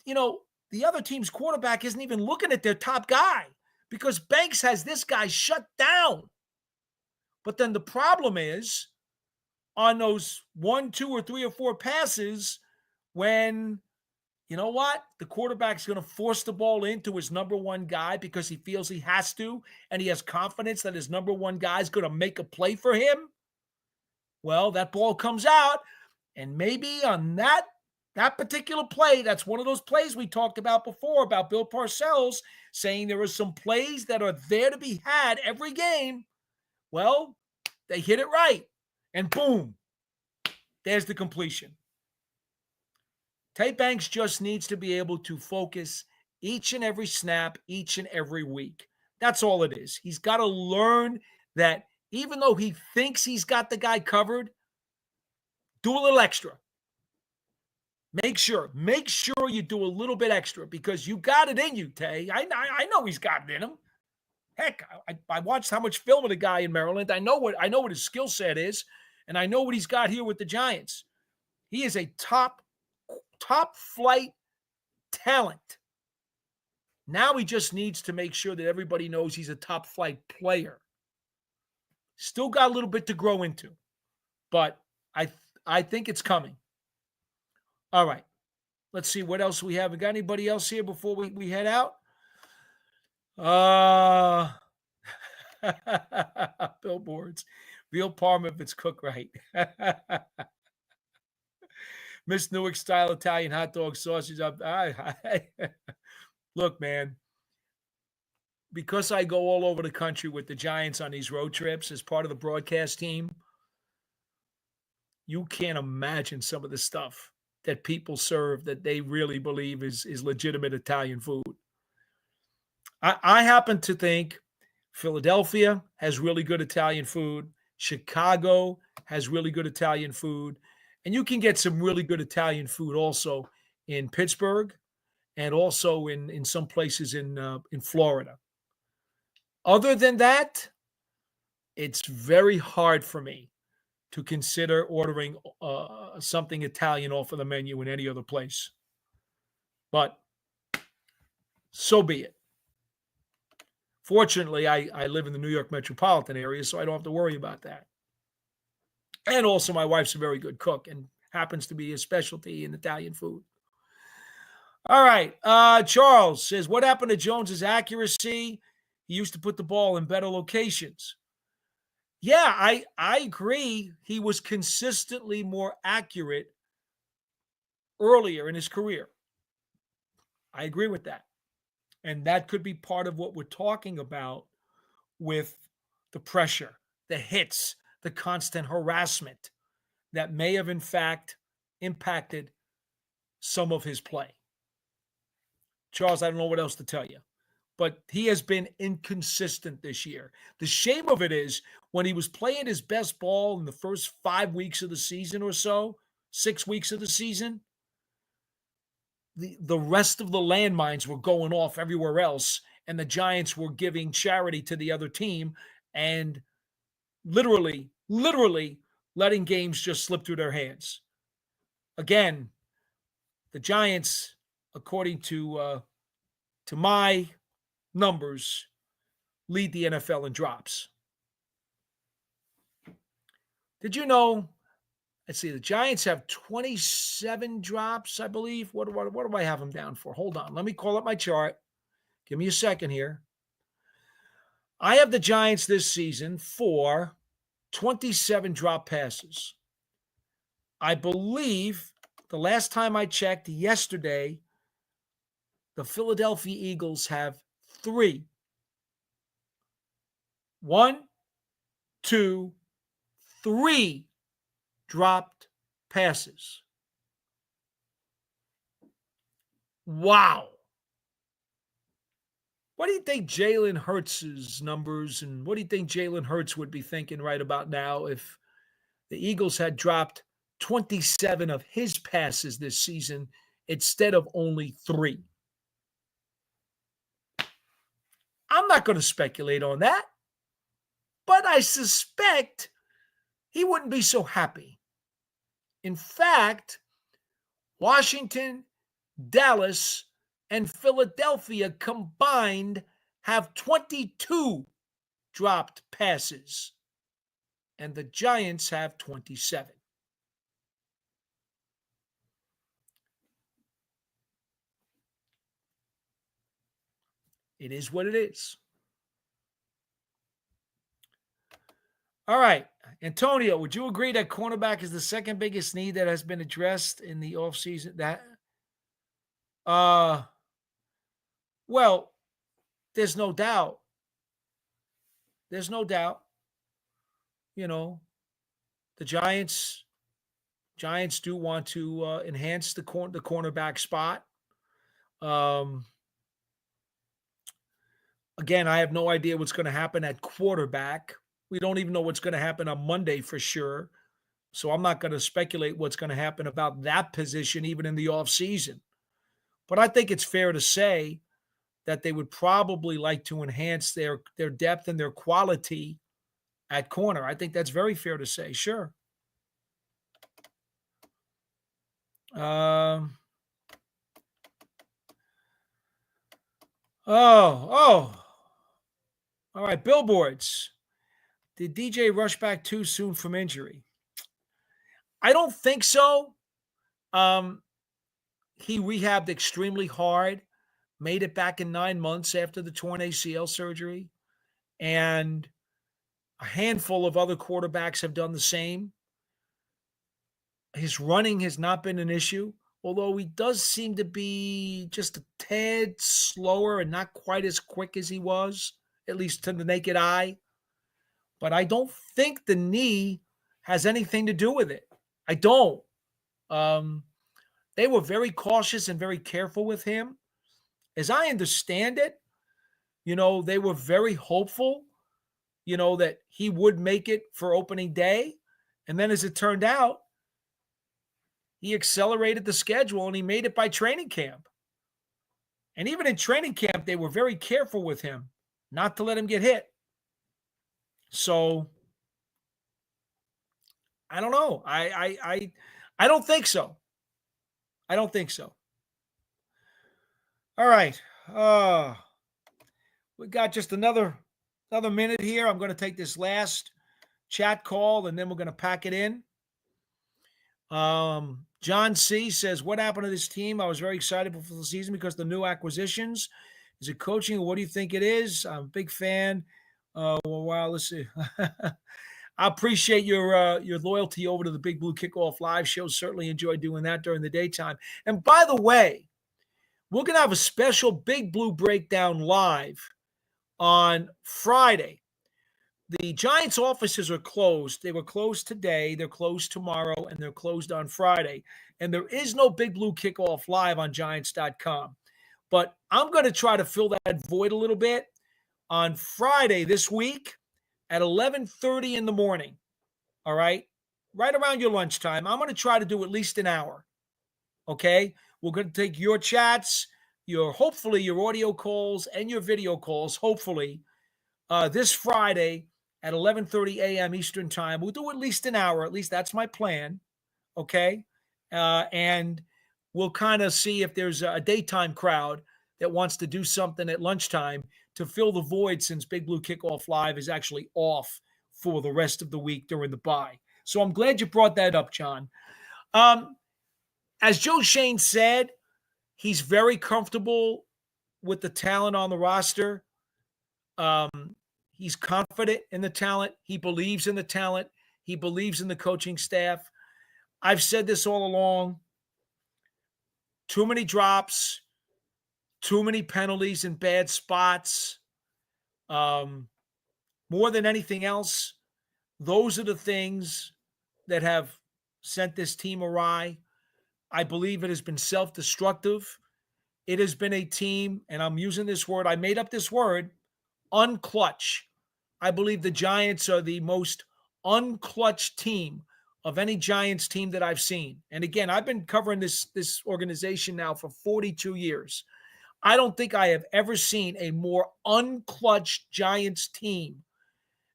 the other team's quarterback isn't even looking at their top guy because Banks has this guy shut down. But then the problem is on those 1, 2, or 3 or 4 passes when, the quarterback's going to force the ball into his number one guy because he feels he has to, and he has confidence that his number one guy is going to make a play for him. Well, that ball comes out, and maybe on that particular play, that's one of those plays we talked about before about Bill Parcells saying there are some plays that are there to be had every game. Well, they hit it right, and boom, there's the completion. Tay Banks just needs to be able to focus each and every snap, each and every week. That's all it is. He's got to learn that even though he thinks he's got the guy covered, do a little extra. Make sure you do a little bit extra because you got it in you, Tay. I know he's got it in him. Heck, I watched how much film of the guy in Maryland. I know what his skill set is, and I know what he's got here with the Giants. He is a top flight talent. Now he just needs to make sure that everybody knows he's a top flight player. Still got a little bit to grow into, but I think it's coming. All right. Let's see what else we have. We got anybody else here before we head out? Billboards. Veal parma if it's cooked right. Miss Newark style Italian hot dog sausage. Look, man, because I go all over the country with the Giants on these road trips as part of the broadcast team, you can't imagine some of the stuff that people serve that they really believe is legitimate Italian food. I happen to think Philadelphia has really good Italian food. Chicago has really good Italian food. And you can get some really good Italian food also in Pittsburgh and also in some places in Florida. Other than that, it's very hard for me to consider ordering something Italian off of the menu in any other place. But so be it. Fortunately, I live in the New York metropolitan area, so I don't have to worry about that. And also, my wife's a very good cook and happens to be a specialty in Italian food. All right. Charles says, what happened to Jones's accuracy? He used to put the ball in better locations. Yeah, I agree. He was consistently more accurate earlier in his career. I agree with that. And that could be part of what we're talking about with the pressure, the hits, the constant harassment that may have, in fact, impacted some of his play. Charles, I don't know what else to tell you, but he has been inconsistent this year. The shame of it is when he was playing his best ball in the first 5 weeks of the season or so, 6 weeks of the season, the rest of the landmines were going off everywhere else, and the Giants were giving charity to the other team and literally letting games just slip through their hands. Again, the Giants, according to my numbers, lead the NFL in drops. Did you know let's see, the Giants have 27 drops, I believe. What do I have them down for? Hold on. Let me call up my chart. Give me a second here. I have the Giants this season for 27 drop passes. I believe the last time I checked yesterday, the Philadelphia Eagles have 3. 1, 2, 3 dropped passes. Wow. What do you think Jalen Hurts' numbers, and what do you think Jalen Hurts would be thinking right about now if the Eagles had dropped 27 of his passes this season instead of only 3? I'm not going to speculate on that, but I suspect he wouldn't be so happy. In fact, Washington, Dallas, and Philadelphia combined have 22 dropped passes, and the Giants have 27. It is what it is. All right. Antonio, would you agree that cornerback is the second biggest need that has been addressed in the offseason? Well, there's no doubt. There's no doubt. You know, the Giants do want to enhance the cornerback spot. Again, I have no idea what's going to happen at quarterback. We don't even know what's going to happen on Monday for sure. So I'm not going to speculate what's going to happen about that position even in the offseason. But I think it's fair to say that they would probably like to enhance their depth and their quality at corner. I think that's very fair to say. Sure. All right, billboards. Did DJ rush back too soon from injury? I don't think so. He rehabbed extremely hard, made it back in 9 months after the torn ACL surgery, and a handful of other quarterbacks have done the same. His running has not been an issue, although he does seem to be just a tad slower and not quite as quick as he was, at least to the naked eye. But I don't think the knee has anything to do with it. I don't. They were very cautious and very careful with him. As I understand it, they were very hopeful, that he would make it for opening day. And then as it turned out, he accelerated the schedule and he made it by training camp. And even in training camp, they were very careful with him not to let him get hit. So I don't know. I don't think so. I don't think so. All right. We got just another minute here. I'm going to take this last chat call and then we're going to pack it in. John C. says, what happened to this team? I was very excited before the season because the new acquisitions. Is it coaching or what do you think it is? I'm a big fan. Wow, let's see. I appreciate your loyalty over to the Big Blue Kickoff Live show. Certainly enjoy doing that during the daytime. And by the way, we're going to have a special Big Blue Breakdown live on Friday. The Giants offices are closed. They were closed today, they're closed tomorrow, and they're closed on Friday. And there is no Big Blue Kickoff Live on Giants.com. But I'm going to try to fill that void a little bit on Friday this week at 11:30 in the morning. All right? Right around your lunchtime. I'm going to try to do at least an hour. Okay? We're going to take your chats, hopefully your audio calls and your video calls, hopefully, this Friday at 11:30 a.m. Eastern time. We'll do at least an hour. At least that's my plan. Okay? And we'll kind of see if there's a daytime crowd that wants to do something at lunchtime to fill the void since Big Blue Kickoff Live is actually off for the rest of the week during the bye. So I'm glad you brought that up, John. Um, as Joe Shane said, he's very comfortable with the talent on the roster. Um, he's confident in the talent. He believes in the talent. He believes in the coaching staff. I've said this all along. Too many drops, too many penalties in bad spots. Um, more than anything else, those are the things that have sent this team awry. I believe it has been self-destructive. It has been a team, and I'm using this word, I made up this word, unclutch. I believe the Giants are the most unclutched team of any Giants team that I've seen. And again, I've been covering this organization now for 42 years. I don't think I have ever seen a more unclutched Giants team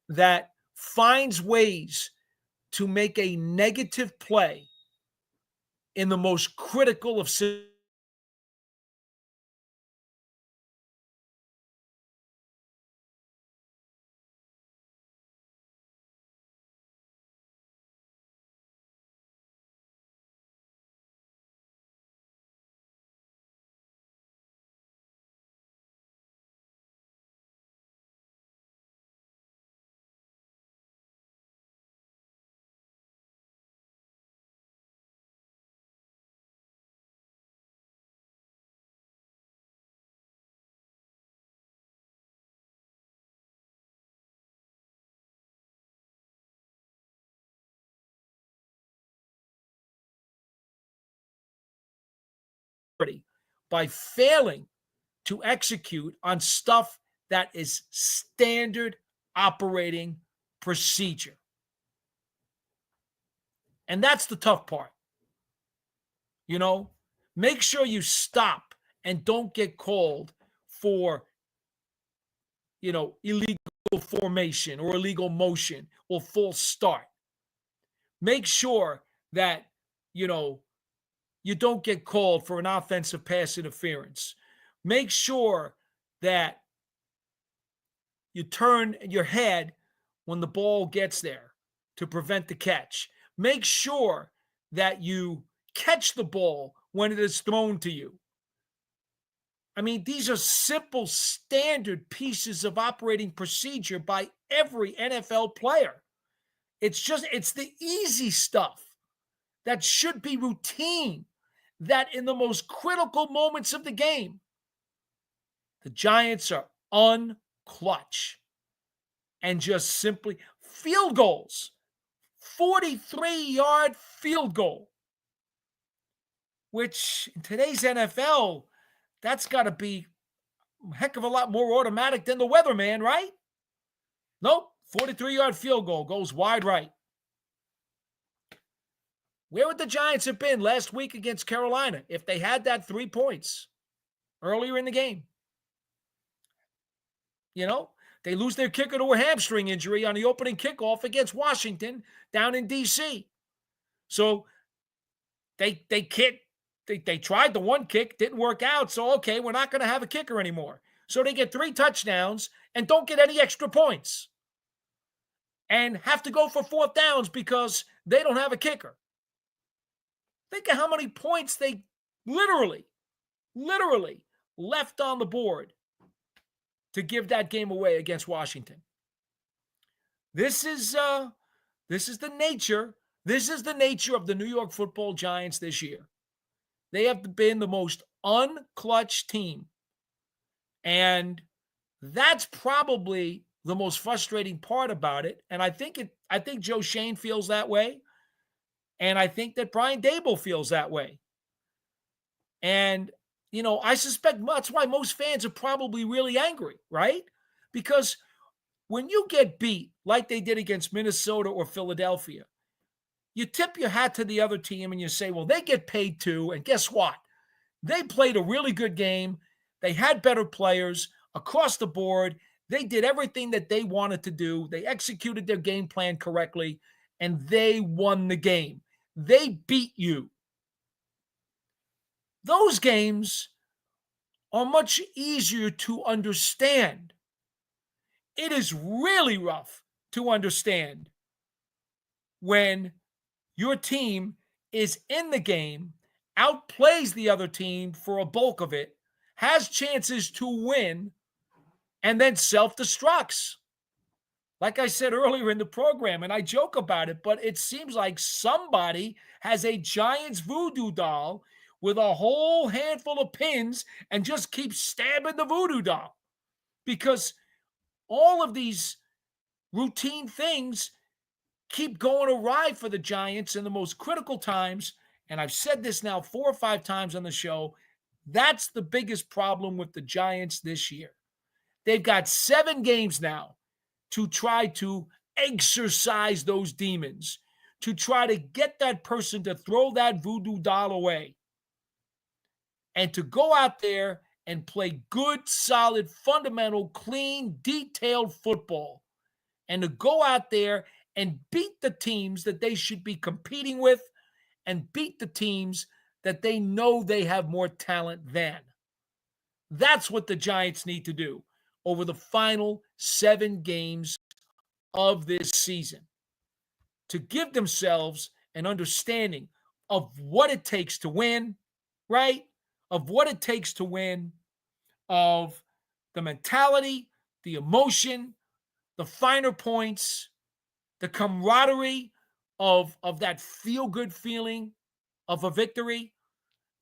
that finds ways to make a negative play in the most critical of situations. By failing to execute on stuff that is standard operating procedure. And that's the tough part. You know, make sure you stop and don't get called for, illegal formation or illegal motion or false start. Make sure that, you know, you don't get called for an offensive pass interference. Make sure that you turn your head when the ball gets there to prevent the catch. Make sure that you catch the ball when it is thrown to you. I mean, these are simple, standard pieces of operating procedure by every NFL player. It's the easy stuff that should be routine, that in the most critical moments of the game, the Giants are unclutch and just simply field goals, 43-yard field goal, which in today's NFL, that's got to be a heck of a lot more automatic than the weatherman, right? Nope, 43-yard field goal goes wide right. Where would the Giants have been last week against Carolina if they had that 3 points earlier in the game? They lose their kicker to a hamstring injury on the opening kickoff against Washington down in D.C. So they tried the one kick, didn't work out. So, okay, we're not going to have a kicker anymore. So they get 3 touchdowns and don't get any extra points and have to go for 4th downs because they don't have a kicker. Think of how many points they literally left on the board to give that game away against Washington. This is the nature. This is the nature of the New York Football Giants this year. They have been the most unclutched team. And that's probably the most frustrating part about it. And I think Joe Shane feels that way. And I think that Brian Daboll feels that way. And, I suspect that's why most fans are probably really angry, right? Because when you get beat like they did against Minnesota or Philadelphia, you tip your hat to the other team and you say, well, they get paid too. And guess what? They played a really good game. They had better players across the board. They did everything that they wanted to do. They executed their game plan correctly, and they won the game. They beat you. Those games are much easier to understand. It is really rough to understand when your team is in the game, outplays the other team for a bulk of it, has chances to win, and then self-destructs. Like I said earlier in the program, and I joke about it, but it seems like somebody has a Giants voodoo doll with a whole handful of pins and just keeps stabbing the voodoo doll, because all of these routine things keep going awry for the Giants in the most critical times. And I've said this now 4 or 5 times on the show. That's the biggest problem with the Giants this year. They've got 7 games now to try to exorcise those demons, to try to get that person to throw that voodoo doll away, and to go out there and play good, solid, fundamental, clean, detailed football, and to go out there and beat the teams that they should be competing with and beat the teams that they know they have more talent than. That's what the Giants need to do over the final 7 games of this season, to give themselves an understanding of what it takes to win, right? Of what it takes to win, of the mentality, the emotion, the finer points, the camaraderie of that feel-good feeling of a victory.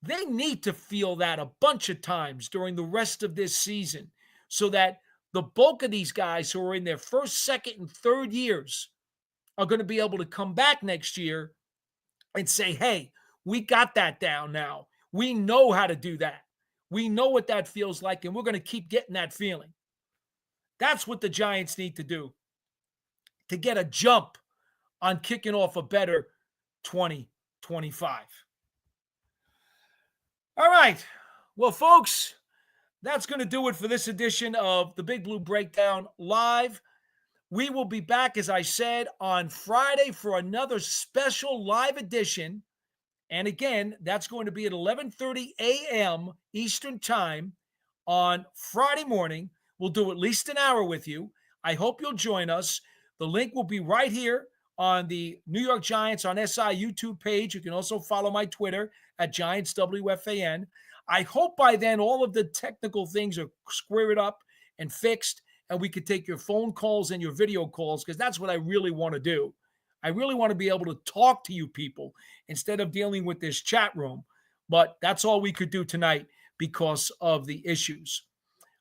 They need to feel that a bunch of times during the rest of this season, so that the bulk of these guys who are in their first, second, and third years are going to be able to come back next year and say, hey, we got that down now. We know how to do that. We know what that feels like, and we're going to keep getting that feeling. That's what the Giants need to do to get a jump on kicking off a better 2025. All right. Well, folks, that's going to do it for this edition of the Big Blue Breakdown Live. We will be back, as I said, on Friday for another special live edition. And again, that's going to be at 11:30 a.m. Eastern Time on Friday morning. We'll do at least an hour with you. I hope you'll join us. The link will be right here on the New York Giants on SI YouTube page. You can also follow my Twitter at GiantsWFAN. I hope by then all of the technical things are squared up and fixed, and we could take your phone calls and your video calls, because that's what I really want to do. I really want to be able to talk to you people instead of dealing with this chat room. But that's all we could do tonight because of the issues.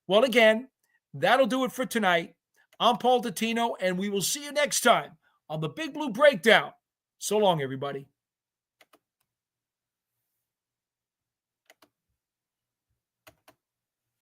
Well, again, that'll do it for tonight. I'm Paul Dottino, and we will see you next time on the Big Blue Breakdown. So long, everybody.